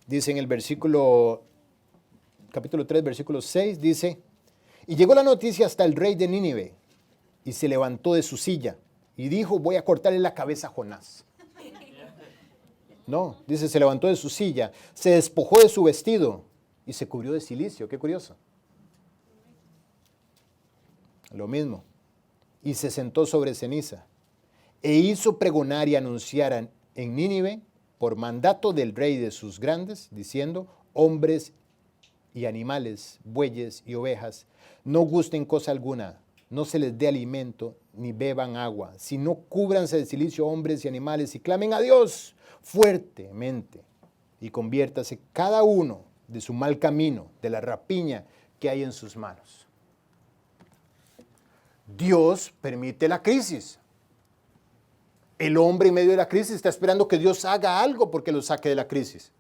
Dice en el capítulo 3, versículo 6, dice: y llegó la noticia hasta el rey de Nínive, y se levantó de su silla, y dijo: voy a cortarle la cabeza a Jonás. No, dice, se levantó de su silla, se despojó de su vestido, y se cubrió de cilicio. Qué curioso. Lo mismo. Y se sentó sobre ceniza, e hizo pregonar y anunciar en Nínive, por mandato del rey de sus grandes, diciendo: hombres y animales, bueyes y ovejas, no gusten cosa alguna, no se les dé alimento, ni beban agua, sino cúbranse de cilicio hombres y animales, y clamen a Dios fuertemente, y conviértase cada uno de su mal camino, de la rapiña que hay en sus manos. Dios permite la crisis. El hombre en medio de la crisis está esperando que Dios haga algo porque lo saque de la crisis.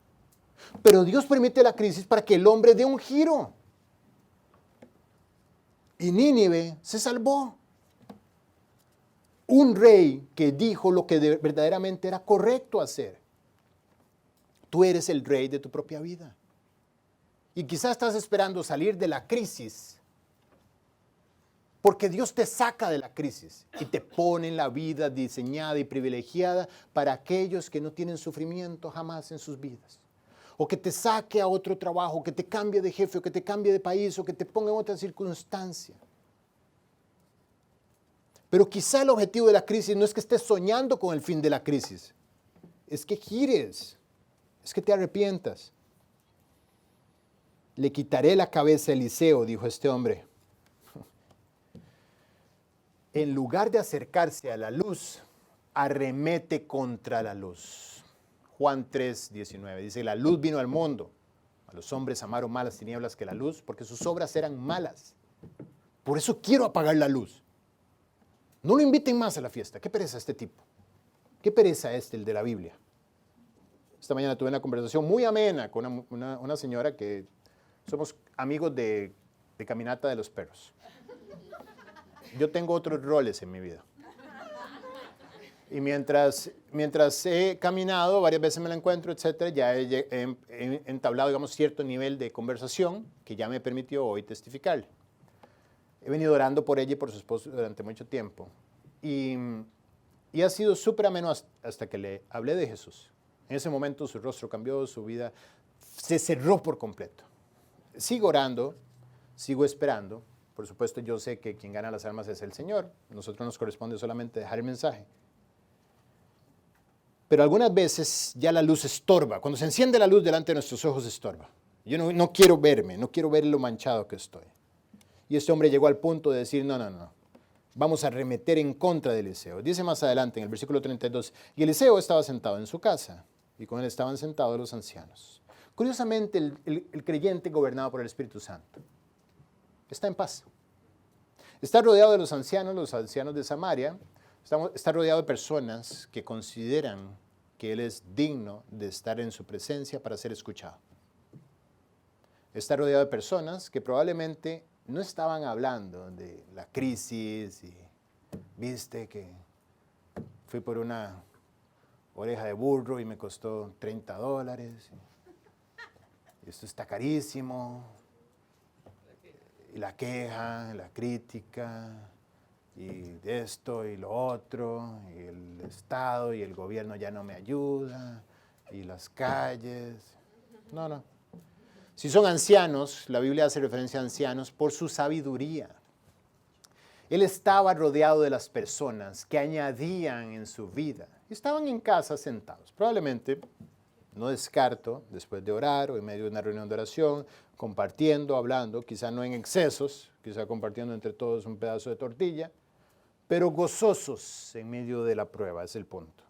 Pero Dios permite la crisis para que el hombre dé un giro. Y Nínive se salvó. Un rey que dijo lo que verdaderamente era correcto hacer. Tú eres el rey de tu propia vida. Y quizás estás esperando salir de la crisis, porque Dios te saca de la crisis y te pone en la vida diseñada y privilegiada para aquellos que no tienen sufrimiento jamás en sus vidas. O que te saque a otro trabajo, que te cambie de jefe, o que te cambie de país, o que te ponga en otra circunstancia. Pero quizá el objetivo de la crisis no es que estés soñando con el fin de la crisis. Es que gires, es que te arrepientas. Le quitaré la cabeza a Eliseo, dijo este hombre. En lugar de acercarse a la luz, arremete contra la luz. Juan 3, 19 dice: la luz vino al mundo. A los hombres amaron más las tinieblas que la luz, porque sus obras eran malas. Por eso quiero apagar la luz. No lo inviten más a la fiesta. ¿Qué pereza este tipo? ¿Qué pereza el de la Biblia? Esta mañana tuve una conversación muy amena con una señora que somos amigos de caminata de los perros. Yo tengo otros roles en mi vida. Y mientras he caminado, varias veces me la encuentro, etcétera, ya he entablado, digamos, cierto nivel de conversación que ya me permitió hoy testificar. He venido orando por ella y por su esposo durante mucho tiempo. Y ha sido súper ameno hasta que le hablé de Jesús. En ese momento su rostro cambió, su vida se cerró por completo. Sigo orando, sigo esperando. Por supuesto, yo sé que quien gana las almas es el Señor. A nosotros nos corresponde solamente dejar el mensaje. Pero algunas veces ya la luz estorba. Cuando se enciende la luz delante de nuestros ojos, estorba. Yo no quiero verme, no quiero ver lo manchado que estoy. Y este hombre llegó al punto de decir: no. Vamos a arremeter en contra de Eliseo. Dice más adelante en el versículo 32, y Eliseo estaba sentado en su casa, y con él estaban sentados los ancianos. Curiosamente, el creyente gobernado por el Espíritu Santo está en paz. Está rodeado de los ancianos de Samaria. Está rodeado de personas que consideran que él es digno de estar en su presencia para ser escuchado. Está rodeado de personas que probablemente no estaban hablando de la crisis y viste que fui por una oreja de burro y me costó $30. Y esto está carísimo. y la queja, la crítica, y esto y lo otro, y el Estado y el gobierno ya no me ayuda, y las calles. No, no. Si son ancianos, la Biblia hace referencia a ancianos por su sabiduría. Él estaba rodeado de las personas que añadían en su vida. Estaban en casa sentados. Probablemente, no descarto, después de orar o en medio de una reunión de oración, compartiendo, hablando, quizá no en excesos, quizá compartiendo entre todos un pedazo de tortilla, pero gozosos en medio de la prueba, es el punto.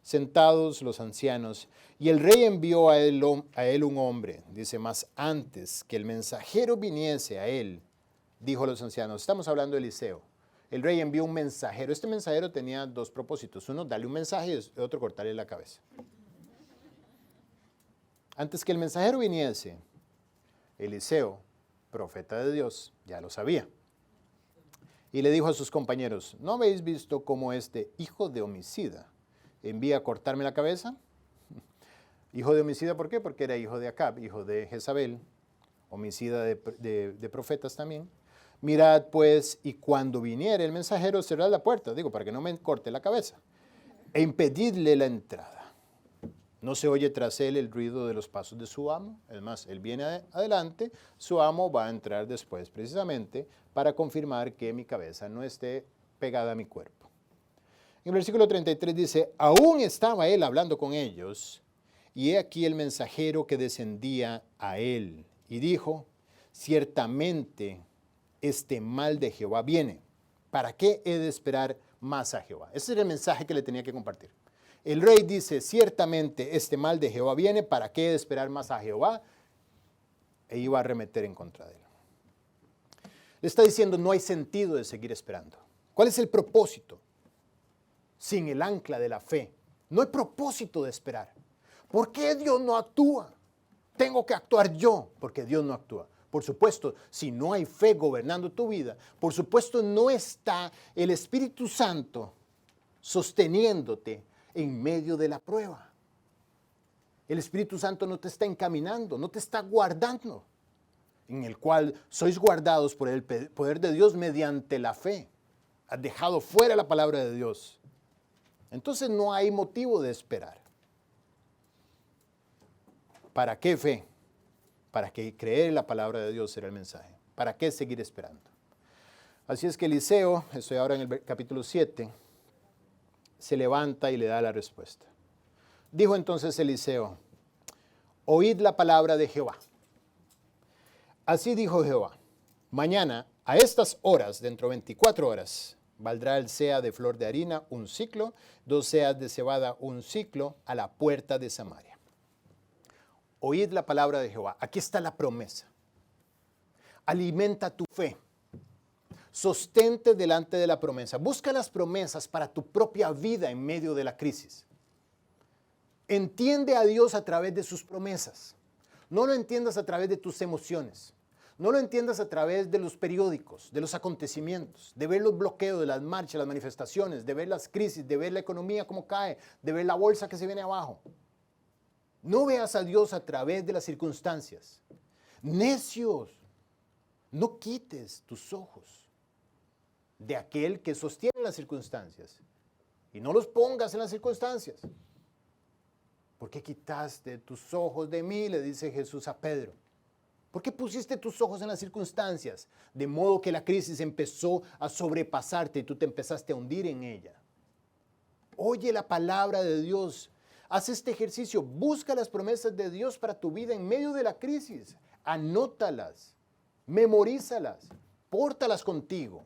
Sentados los ancianos, y el rey envió a él un hombre, dice, más antes que el mensajero viniese a él, dijo a los ancianos, estamos hablando de Eliseo, el rey envió un mensajero, este mensajero tenía dos propósitos, uno, darle un mensaje y otro, cortarle la cabeza. Antes que el mensajero viniese, Eliseo, profeta de Dios, ya lo sabía. Y le dijo a sus compañeros, ¿no habéis visto cómo este hijo de homicida envía a cortarme la cabeza? Hijo de homicida, ¿por qué? Porque era hijo de Acab, hijo de Jezabel, homicida de profetas también. Mirad pues, y cuando viniere el mensajero, cerrad la puerta, digo, para que no me corte la cabeza, e impedidle la entrada. No se oye tras él el ruido de los pasos de su amo. Es más, él viene adelante, su amo va a entrar después precisamente para confirmar que mi cabeza no esté pegada a mi cuerpo. En el versículo 33 dice, aún estaba él hablando con ellos, y he aquí el mensajero que descendía a él, y dijo, ciertamente este mal de Jehová viene. ¿Para qué he de esperar más a Jehová? Ese era el mensaje que le tenía que compartir. El rey dice, ciertamente este mal de Jehová viene, ¿para qué he de esperar más a Jehová? E iba a arremeter en contra de él. Le está diciendo, no hay sentido de seguir esperando. ¿Cuál es el propósito? Sin el ancla de la fe, no hay propósito de esperar. ¿Por qué Dios no actúa? Tengo que actuar yo, porque Dios no actúa. Por supuesto, si no hay fe gobernando tu vida, por supuesto no está el Espíritu Santo sosteniéndote en medio de la prueba. El Espíritu Santo no te está encaminando, no te está guardando, en el cual sois guardados por el poder de Dios mediante la fe. Has dejado fuera la palabra de Dios. Entonces no hay motivo de esperar. ¿Para qué fe? Para que creer en la palabra de Dios será el mensaje. ¿Para qué seguir esperando? Así es que Eliseo, estoy ahora en el capítulo 7, se levanta y le da la respuesta. Dijo entonces Eliseo, oíd la palabra de Jehová. Así dijo Jehová, mañana a estas horas, dentro de 24 horas, valdrá el seah de flor de harina 1 siclo, 2 seas de cebada 1 siclo a la puerta de Samaria. Oíd la palabra de Jehová. Aquí está la promesa. Alimenta tu fe. Sostente delante de la promesa. Busca las promesas para tu propia vida en medio de la crisis. Entiende a Dios a través de sus promesas. No lo entiendas a través de tus emociones. No lo entiendas a través de los periódicos, de los acontecimientos, de ver los bloqueos, de las marchas, las manifestaciones, de ver las crisis, de ver la economía cómo cae, de ver la bolsa que se viene abajo. No veas a Dios a través de las circunstancias. Necios, no quites tus ojos de aquel que sostiene las circunstancias y no los pongas en las circunstancias. ¿Por qué quitaste tus ojos de mí? Le dice Jesús a Pedro. ¿Por qué pusiste tus ojos en las circunstancias? De modo que la crisis empezó a sobrepasarte y tú te empezaste a hundir en ella. Oye la palabra de Dios. Haz este ejercicio. Busca las promesas de Dios para tu vida en medio de la crisis. Anótalas. Memorízalas. Pórtalas contigo.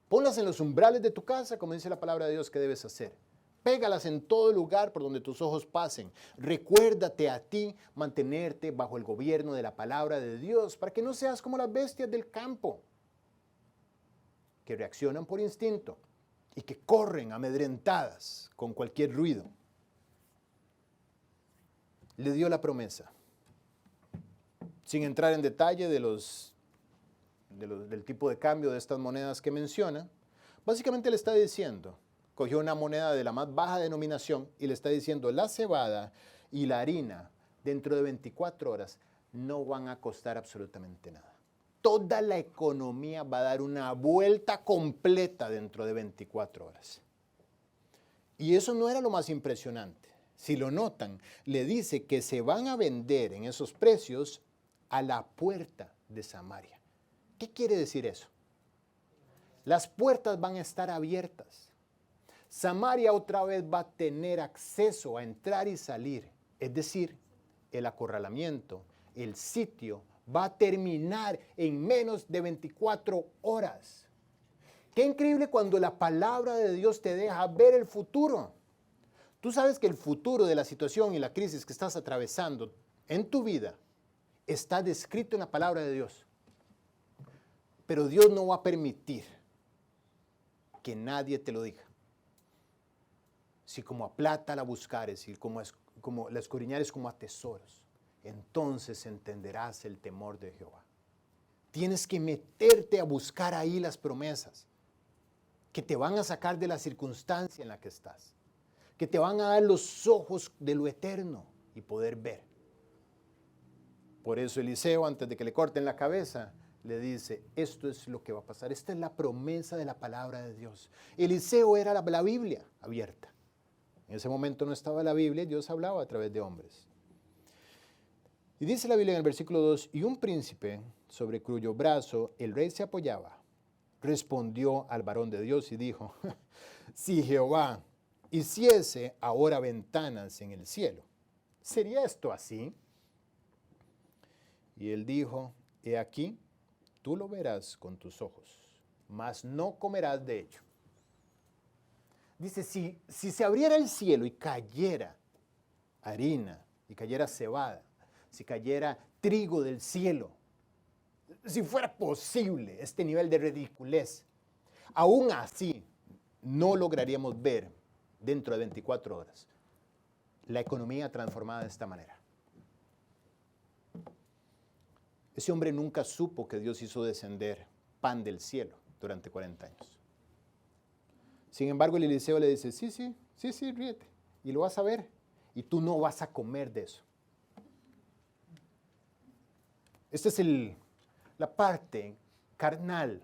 Ponlas en los umbrales de tu casa, como dice la palabra de Dios que debes hacer. Pégalas en todo lugar por donde tus ojos pasen. Recuérdate a ti mantenerte bajo el gobierno de la palabra de Dios para que no seas como las bestias del campo que reaccionan por instinto y que corren amedrentadas con cualquier ruido. Le dio la promesa. Sin entrar en detalle del tipo de cambio de estas monedas que menciona, básicamente le está diciendo, cogió una moneda de la más baja denominación y le está diciendo, la cebada y la harina dentro de 24 horas no van a costar absolutamente nada. toda la economía va a dar una vuelta completa dentro de 24 horas. Y eso no era lo más impresionante. Si lo notan, le dice que se van a vender en esos precios a la puerta de Samaria. ¿Qué quiere decir eso? Las puertas van a estar abiertas. Samaria otra vez va a tener acceso a entrar y salir. Es decir, el acorralamiento, el sitio, va a terminar en menos de 24 horas. Qué increíble cuando la palabra de Dios te deja ver el futuro. Tú sabes que el futuro de la situación y la crisis que estás atravesando en tu vida está descrito en la palabra de Dios. Pero Dios no va a permitir que nadie te lo diga. Si como a plata la buscares y como la escudriñares como a tesoros, entonces entenderás el temor de Jehová. Tienes que meterte a buscar ahí las promesas que te van a sacar de la circunstancia en la que estás, que te van a dar los ojos de lo eterno y poder ver. Por eso Eliseo, antes de que le corten la cabeza, le dice, esto es lo que va a pasar. Esta es la promesa de la palabra de Dios. Eliseo era la Biblia abierta. En ese momento no estaba la Biblia, Dios hablaba a través de hombres. Y dice la Biblia en el versículo 2, y un príncipe sobre cuyo brazo el rey se apoyaba, respondió al varón de Dios y dijo, si Jehová hiciese ahora ventanas en el cielo, ¿sería esto así? Y él dijo, he aquí, tú lo verás con tus ojos, mas no comerás de ello. Dice, si se abriera el cielo y cayera harina, y cayera cebada, si cayera trigo del cielo, si fuera posible este nivel de ridiculez, aún así no lograríamos ver dentro de 24 horas la economía transformada de esta manera. Ese hombre nunca supo que Dios hizo descender pan del cielo durante 40 años. Sin embargo, el Eliseo le dice, sí, ríete, y lo vas a ver, y tú no vas a comer de eso. Esta es la parte carnal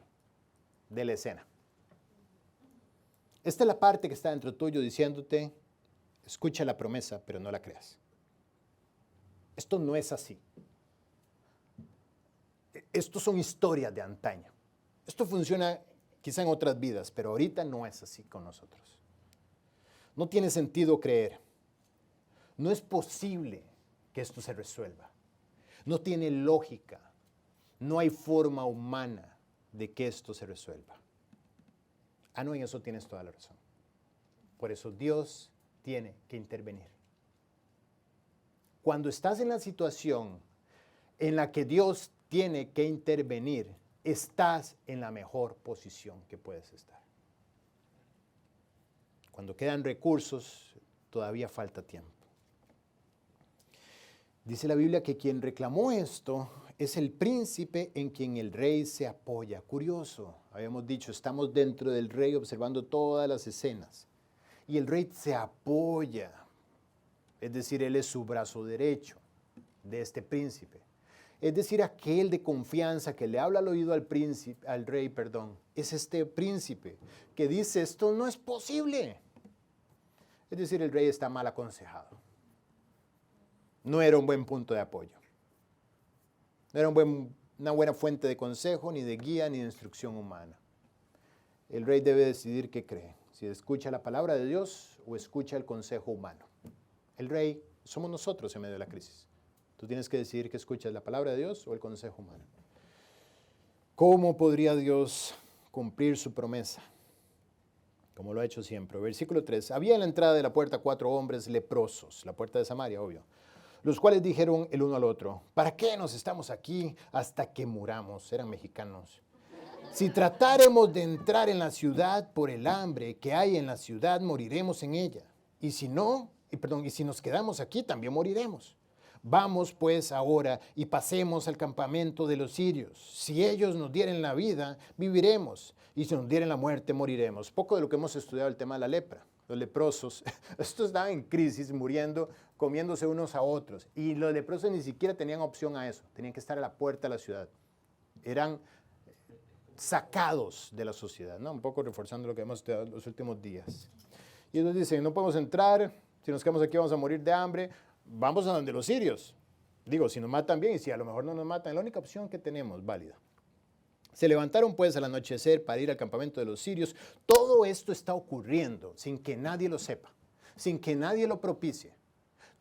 de la escena. Esta es la parte que está dentro tuyo diciéndote, escucha la promesa, pero no la creas. Esto no es así. Estos son historias de antaño. Esto funciona quizá en otras vidas, pero ahorita no es así con nosotros. No tiene sentido creer. No es posible que esto se resuelva. No tiene lógica. No hay forma humana de que esto se resuelva. No, en eso tienes toda la razón. Por eso Dios tiene que intervenir. Cuando estás en la situación en la que Dios tiene que intervenir, estás en la mejor posición que puedes estar. Cuando quedan recursos, todavía falta tiempo. Dice la Biblia que quien reclamó esto es el príncipe en quien el rey se apoya. Curioso, habíamos dicho, estamos dentro del rey observando todas las escenas. Y el rey se apoya, es decir, él es su brazo derecho de este príncipe. Es decir, aquel de confianza que le habla al oído al rey, es este príncipe que dice, esto no es posible. Es decir, el rey está mal aconsejado. No era un buen punto de apoyo. No era una buena fuente de consejo, ni de guía, ni de instrucción humana. El rey debe decidir qué cree, si escucha la palabra de Dios o escucha el consejo humano. El rey somos nosotros en medio de la crisis. Tú tienes que decidir que escuchas la palabra de Dios o el consejo humano. ¿Cómo podría Dios cumplir su promesa? Como lo ha hecho siempre. Versículo 3. Había en la entrada de la puerta 4 hombres leprosos, la puerta de Samaria, obvio, los cuales dijeron el uno al otro, ¿para qué nos estamos aquí hasta que muramos? Eran mexicanos. Si tratáremos de entrar en la ciudad por el hambre que hay en la ciudad, moriremos en ella. Y si nos quedamos aquí, también moriremos. Vamos pues ahora y pasemos al campamento de los sirios. Si ellos nos dieren la vida, viviremos. Y si nos dieren la muerte, moriremos. Poco de lo que hemos estudiado el tema de la lepra. Los leprosos, estos estaban en crisis, muriendo, comiéndose unos a otros. Y los leprosos ni siquiera tenían opción a eso. Tenían que estar a la puerta de la ciudad. eran sacados de la sociedad, ¿no? Un poco reforzando lo que hemos estudiado los últimos días. Y ellos dicen, no podemos entrar, si nos quedamos aquí vamos a morir de hambre, vamos a donde los sirios. Digo, si nos matan bien y si a lo mejor no nos matan, es la única opción que tenemos válida. Se levantaron pues al anochecer para ir al campamento de los sirios. Todo esto está ocurriendo sin que nadie lo sepa, sin que nadie lo propicie.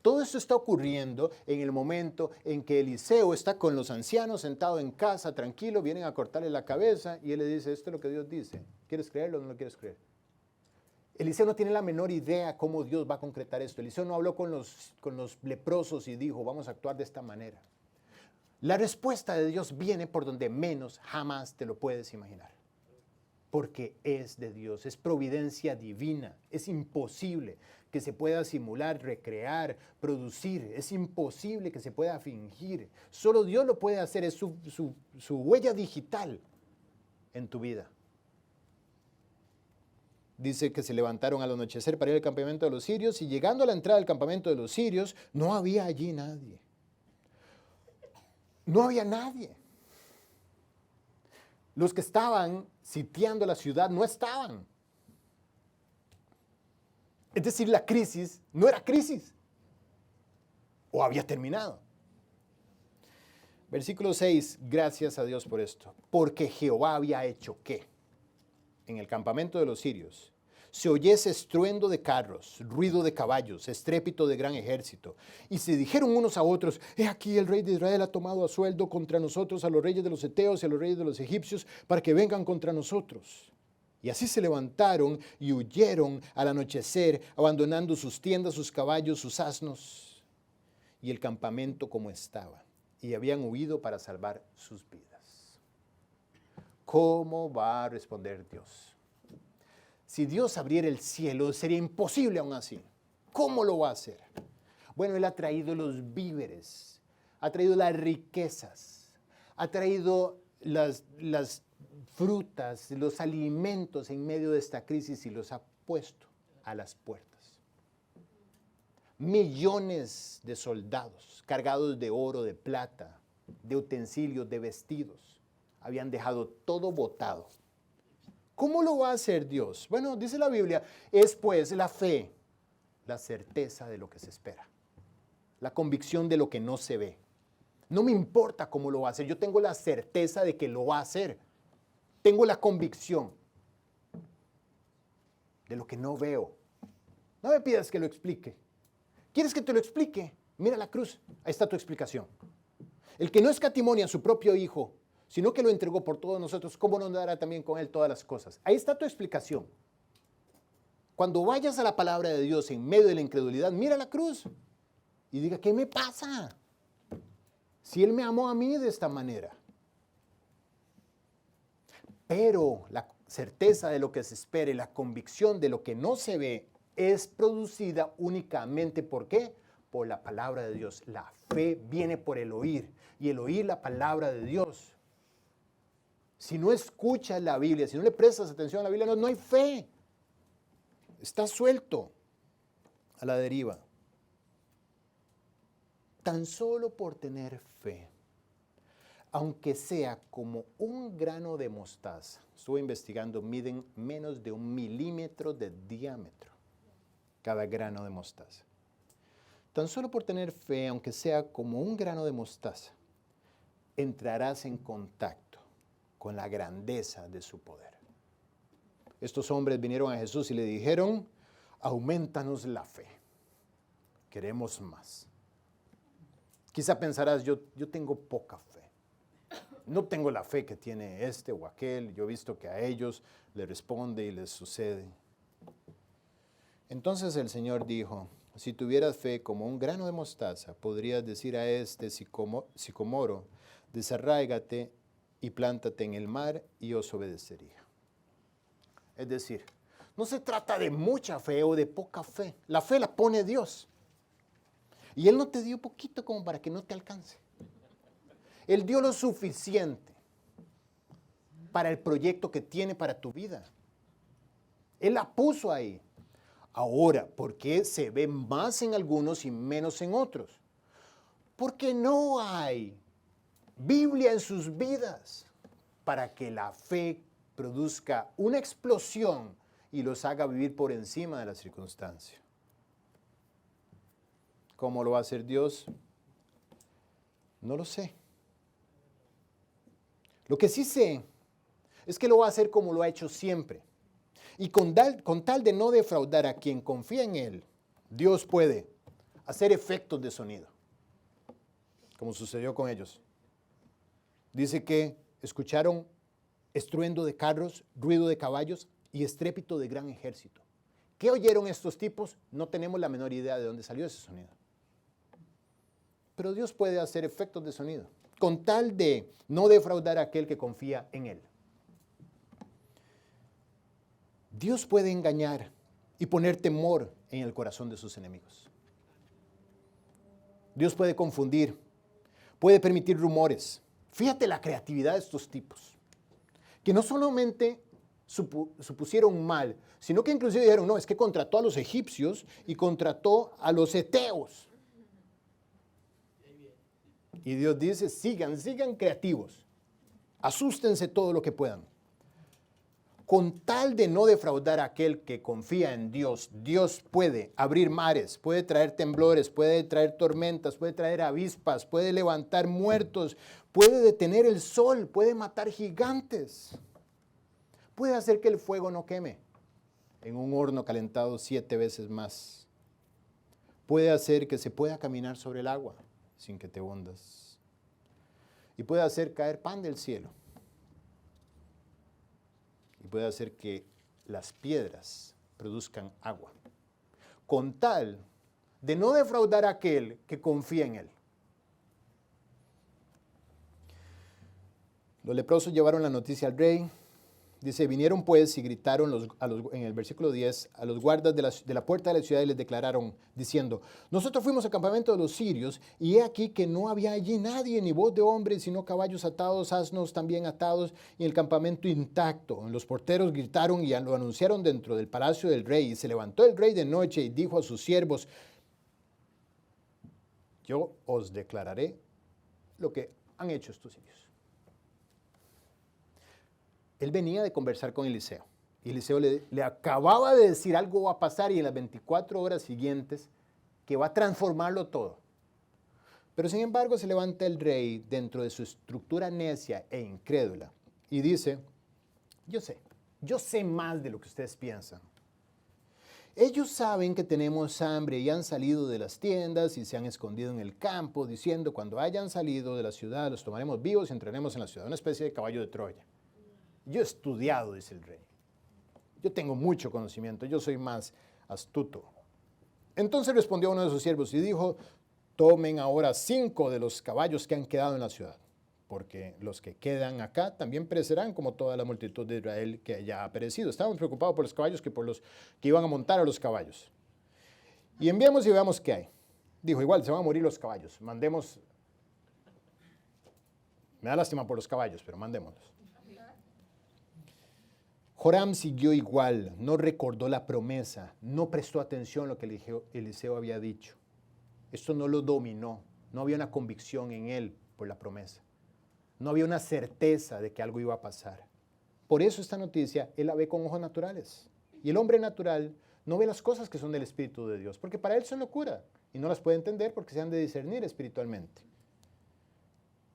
Todo esto está ocurriendo en el momento en que Eliseo está con los ancianos sentado en casa, tranquilo, vienen a cortarle la cabeza y él le dice, esto es lo que Dios dice. ¿Quieres creerlo o no lo quieres creer? Eliseo no tiene la menor idea cómo Dios va a concretar esto. Eliseo no habló con los leprosos y dijo, vamos a actuar de esta manera. La respuesta de Dios viene por donde menos jamás te lo puedes imaginar. Porque es de Dios, es providencia divina. Es imposible que se pueda simular, recrear, producir. Es imposible que se pueda fingir. Solo Dios lo puede hacer, es su huella digital en tu vida. Dice que se levantaron al anochecer para ir al campamento de los sirios y llegando a la entrada del campamento de los sirios, no había allí nadie. No había nadie. Los que estaban sitiando la ciudad no estaban. Es decir, la crisis no era crisis. O había terminado. Versículo 6, gracias a Dios por esto. Porque Jehová había hecho ¿qué? En el campamento de los sirios, se oyese estruendo de carros, ruido de caballos, estrépito de gran ejército. Y se dijeron unos a otros, he aquí el rey de Israel ha tomado a sueldo contra nosotros a los reyes de los heteos y a los reyes de los egipcios para que vengan contra nosotros. Y así se levantaron y huyeron al anochecer, abandonando sus tiendas, sus caballos, sus asnos y el campamento como estaba. Y habían huido para salvar sus vidas. ¿Cómo va a responder Dios? Si Dios abriera el cielo, sería imposible aún así. ¿Cómo lo va a hacer? Bueno, Él ha traído los víveres, ha traído las riquezas, ha traído las frutas, los alimentos en medio de esta crisis y los ha puesto a las puertas. Millones de soldados cargados de oro, de plata, de utensilios, de vestidos. Habían dejado todo botado. ¿Cómo lo va a hacer Dios? Bueno, dice la Biblia, es pues la fe, la certeza de lo que se espera, la convicción de lo que no se ve. No me importa cómo lo va a hacer, yo tengo la certeza de que lo va a hacer. Tengo la convicción de lo que no veo. No me pidas que lo explique. ¿Quieres que te lo explique? Mira la cruz, ahí está tu explicación. El que no escatimó a su propio hijo, sino que lo entregó por todos nosotros, ¿cómo no dará también con él todas las cosas? Ahí está tu explicación. Cuando vayas a la palabra de Dios en medio de la incredulidad, mira la cruz y diga, ¿qué me pasa? Si Él me amó a mí de esta manera. Pero la certeza de lo que se espera y la convicción de lo que no se ve es producida únicamente ¿por qué? Por la palabra de Dios. La fe viene por el oír y el oír la palabra de Dios. Si no escuchas la Biblia, si no le prestas atención a la Biblia, no hay fe. Está suelto a la deriva. Tan solo por tener fe, aunque sea como un grano de mostaza, estuve investigando, miden menos de 1 milímetro de diámetro cada grano de mostaza. Tan solo por tener fe, aunque sea como un grano de mostaza, entrarás en contacto con la grandeza de su poder. Estos hombres vinieron a Jesús y le dijeron, aumentanos la fe, queremos más. Quizá pensarás, yo tengo poca fe, no tengo la fe que tiene este o aquel, yo he visto que a ellos les responde y les sucede. Entonces el Señor dijo, si tuvieras fe como un grano de mostaza, podrías decir a este sicomoro, desarráigate y plántate en el mar y os obedecería. Es decir, no se trata de mucha fe o de poca fe. La fe la pone Dios. Y Él no te dio poquito como para que no te alcance. Él dio lo suficiente para el proyecto que tiene para tu vida. Él la puso ahí. Ahora, ¿por qué se ve más en algunos y menos en otros? Porque no hay Biblia en sus vidas. para que la fe produzca una explosión y los haga vivir por encima de la circunstancia. ¿Cómo lo va a hacer Dios? No lo sé. Lo que sí sé es que lo va a hacer como lo ha hecho siempre. Y con tal de no defraudar a quien confía en Él, Dios puede hacer efectos de sonido, como sucedió con ellos. Dice que escucharon estruendo de carros, ruido de caballos y estrépito de gran ejército. ¿Qué oyeron estos tipos? No tenemos la menor idea de dónde salió ese sonido. Pero Dios puede hacer efectos de sonido, con tal de no defraudar a aquel que confía en Él. Dios puede engañar y poner temor en el corazón de sus enemigos. Dios puede confundir, puede permitir rumores. Fíjate la creatividad de estos tipos, que no solamente supusieron mal, sino que inclusive dijeron, no, es que contrató a los egipcios y contrató a los heteos. Y Dios dice, sigan creativos, asústense todo lo que puedan. Con tal de no defraudar a aquel que confía en Dios, Dios puede abrir mares, puede traer temblores, puede traer tormentas, puede traer avispas, puede levantar muertos, puede detener el sol, puede matar gigantes, puede hacer que el fuego no queme en un horno calentado 7 veces más, puede hacer que se pueda caminar sobre el agua sin que te hundas, y puede hacer caer pan del cielo. Y puede hacer que las piedras produzcan agua, con tal de no defraudar a aquel que confía en Él. Los leprosos llevaron la noticia al rey. Dice, vinieron pues y gritaron en el versículo 10 a los guardas de la puerta de la ciudad y les declararon, diciendo, nosotros fuimos al campamento de los sirios y he aquí que no había allí nadie, ni voz de hombre, sino caballos atados, asnos también atados y el campamento intacto. Los porteros gritaron y lo anunciaron dentro del palacio del rey. Y se levantó el rey de noche y dijo a sus siervos, yo os declararé lo que han hecho estos sirios. Él venía de conversar con Eliseo. Y Eliseo le acababa de decir algo va a pasar y en las 24 horas siguientes que va a transformarlo todo. Pero sin embargo se levanta el rey dentro de su estructura necia e incrédula y dice, yo sé más de lo que ustedes piensan. Ellos saben que tenemos hambre y han salido de las tiendas y se han escondido en el campo diciendo, cuando hayan salido de la ciudad los tomaremos vivos y entraremos en la ciudad, una especie de caballo de Troya. Yo he estudiado, dice el rey. Yo tengo mucho conocimiento, yo soy más astuto. Entonces respondió uno de sus siervos y dijo, tomen ahora 5 de los caballos que han quedado en la ciudad, porque los que quedan acá también perecerán como toda la multitud de Israel que ya ha perecido. Estaban preocupados por los caballos que por los que iban a montar a los caballos. Y enviamos y veamos qué hay. Dijo, igual se van a morir los caballos, mandemos. Me da lástima por los caballos, pero mandémoslos. Joram siguió igual, no recordó la promesa, no prestó atención a lo que Eliseo había dicho. Esto no lo dominó, no había una convicción en él por la promesa. No había una certeza de que algo iba a pasar. Por eso esta noticia él la ve con ojos naturales. Y el hombre natural no ve las cosas que son del Espíritu de Dios, porque para él son locura y no las puede entender porque se han de discernir espiritualmente.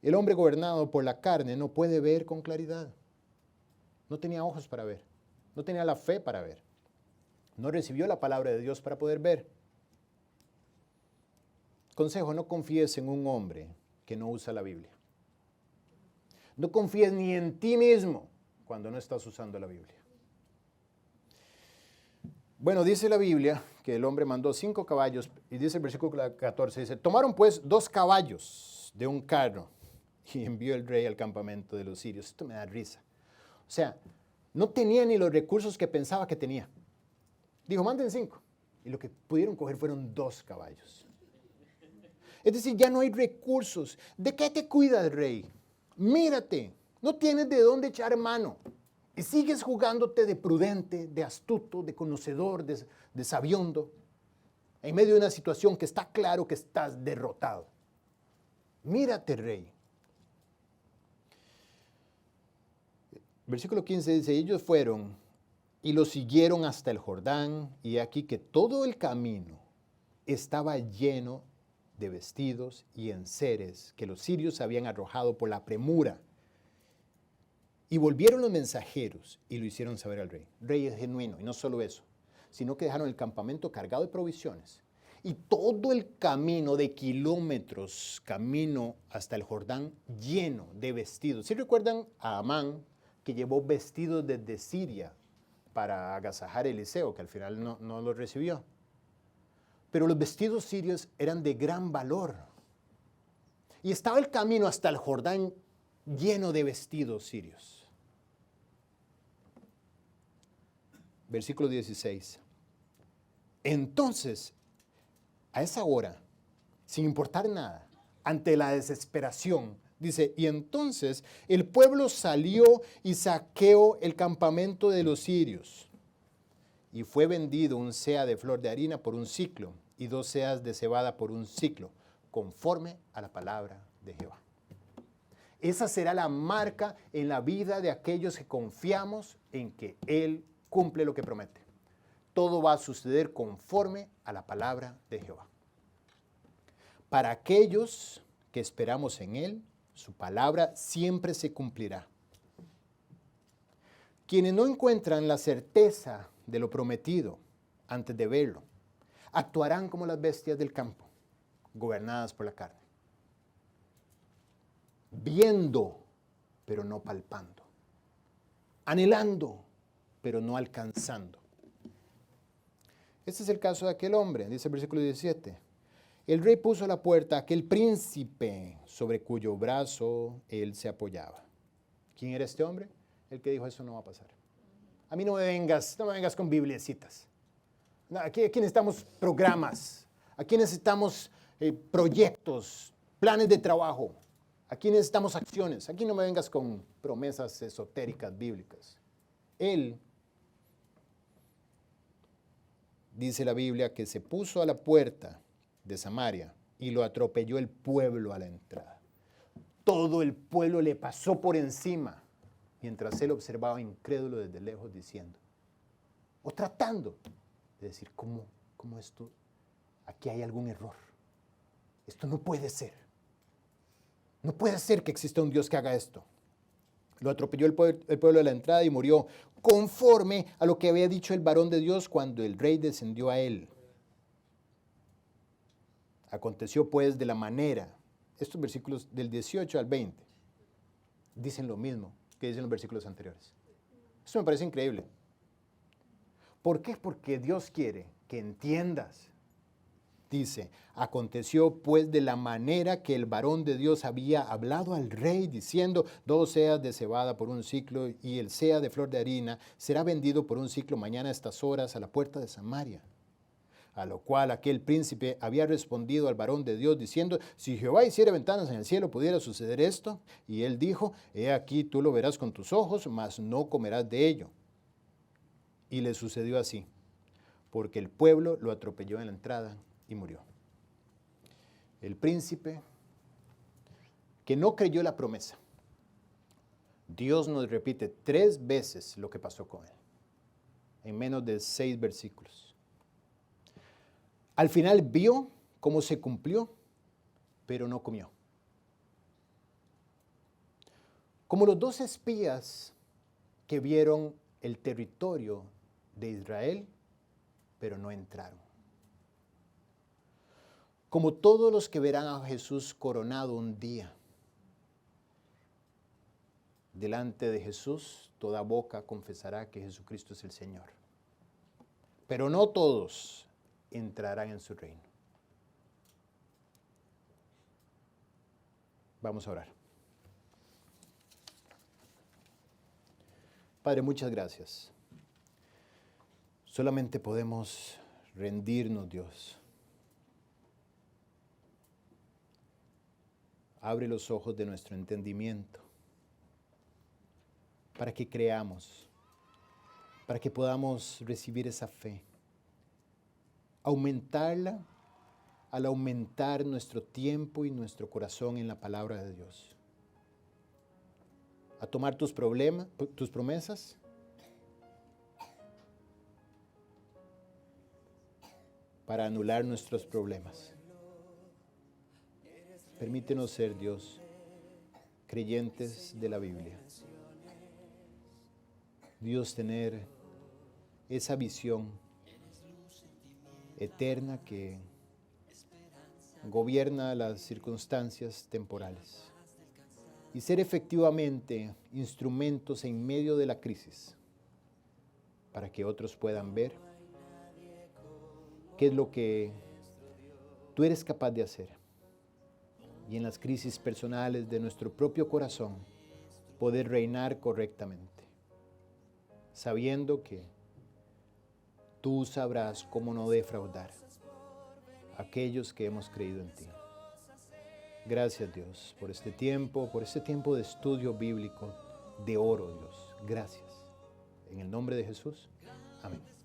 El hombre gobernado por la carne no puede ver con claridad. No tenía ojos para ver, no tenía la fe para ver, no recibió la palabra de Dios para poder ver. Consejo, no confíes en un hombre que no usa la Biblia. No confíes ni en ti mismo cuando no estás usando la Biblia. Bueno, dice la Biblia que el hombre mandó 5 caballos y dice el versículo 14, dice, tomaron pues 2 caballos de un carro y envió el rey al campamento de los sirios. Esto me da risa. O sea, no tenía ni los recursos que pensaba que tenía. Dijo, manden 5. Y lo que pudieron coger fueron 2 caballos. Es decir, ya no hay recursos. ¿De qué te cuida el rey? Mírate, no tienes de dónde echar mano. Y sigues jugándote de prudente, de astuto, de conocedor, de sabiondo, en medio de una situación que está claro que estás derrotado. Mírate, rey. Versículo 15 dice, ellos fueron y lo siguieron hasta el Jordán, y aquí que todo el camino estaba lleno de vestidos y enseres que los sirios habían arrojado por la premura. Y volvieron los mensajeros y lo hicieron saber al rey. Rey es genuino, y no solo eso, sino que dejaron el campamento cargado de provisiones. Y todo el camino de kilómetros, camino hasta el Jordán, lleno de vestidos. ¿Sí recuerdan a Amán, que llevó vestidos desde Siria para agasajar a Eliseo, que al final no lo recibió? Pero los vestidos sirios eran de gran valor. Y estaba el camino hasta el Jordán lleno de vestidos sirios. Versículo 16. Entonces, a esa hora, sin importar nada, ante la desesperación, dice, y entonces el pueblo salió y saqueó el campamento de los sirios. Y fue vendido un seah de flor de harina por un siclo y 2 seahs de cebada por un siclo, conforme a la palabra de Jehová. Esa será la marca en la vida de aquellos que confiamos en que Él cumple lo que promete. Todo va a suceder conforme a la palabra de Jehová. Para aquellos que esperamos en Él, su palabra siempre se cumplirá. Quienes no encuentran la certeza de lo prometido antes de verlo, actuarán como las bestias del campo, gobernadas por la carne. Viendo, pero no palpando. Anhelando, pero no alcanzando. Este es el caso de aquel hombre, dice el versículo 17. El rey puso a la puerta a aquel príncipe sobre cuyo brazo él se apoyaba. ¿Quién era este hombre? El que dijo, eso no va a pasar. A mí no me vengas con bibliecitas. Aquí necesitamos programas, aquí necesitamos proyectos, planes de trabajo, aquí necesitamos acciones, aquí no me vengas con promesas esotéricas bíblicas. Él, dice la Biblia, que se puso a la puerta de Samaria y lo atropelló el pueblo a la entrada. Todo el pueblo le pasó por encima, mientras él observaba incrédulo desde lejos diciendo, o tratando de decir, ¿cómo esto? Aquí hay algún error. Esto no puede ser. No puede ser que exista un Dios que haga esto. Lo atropelló el pueblo a la entrada y murió conforme a lo que había dicho el varón de Dios cuando el rey descendió a él. Aconteció pues de la manera, estos versículos del 18 al 20, dicen lo mismo que dicen los versículos anteriores. Esto me parece increíble. ¿Por qué? Porque Dios quiere que entiendas. Dice, aconteció pues de la manera que el varón de Dios había hablado al rey, diciendo, 2 seahs de cebada por un siclo y el seah de flor de harina será vendido por un siclo mañana a estas horas a la puerta de Samaria. A lo cual aquel príncipe había respondido al varón de Dios diciendo, si Jehová hiciera ventanas en el cielo, ¿pudiera suceder esto? Y él dijo, he aquí tú lo verás con tus ojos, mas no comerás de ello. Y le sucedió así, porque el pueblo lo atropelló en la entrada y murió. El príncipe que no creyó la promesa. Dios nos repite 3 veces lo que pasó con él, en menos de 6 versículos. Al final vio cómo se cumplió, pero no comió. Como los 2 espías que vieron el territorio de Israel, pero no entraron. Como todos los que verán a Jesús coronado un día. Delante de Jesús, toda boca confesará que Jesucristo es el Señor. Pero no todos entrarán en su reino. Vamos a orar. Padre, muchas gracias. Solamente podemos rendirnos, Dios. Abre los ojos de nuestro entendimiento para que creamos, para que podamos recibir esa fe. Aumentarla al aumentar nuestro tiempo y nuestro corazón en la palabra de Dios. a tomar tus promesas, para anular nuestros problemas. Permítenos ser, Dios, creyentes de la Biblia. Dios, tener esa visión eterna que gobierna las circunstancias temporales y ser efectivamente instrumentos en medio de la crisis para que otros puedan ver qué es lo que tú eres capaz de hacer, y en las crisis personales de nuestro propio corazón poder reinar correctamente, sabiendo que tú sabrás cómo no defraudar a aquellos que hemos creído en ti. Gracias, Dios, por este tiempo de estudio bíblico de oro, Dios. Gracias. En el nombre de Jesús. Amén.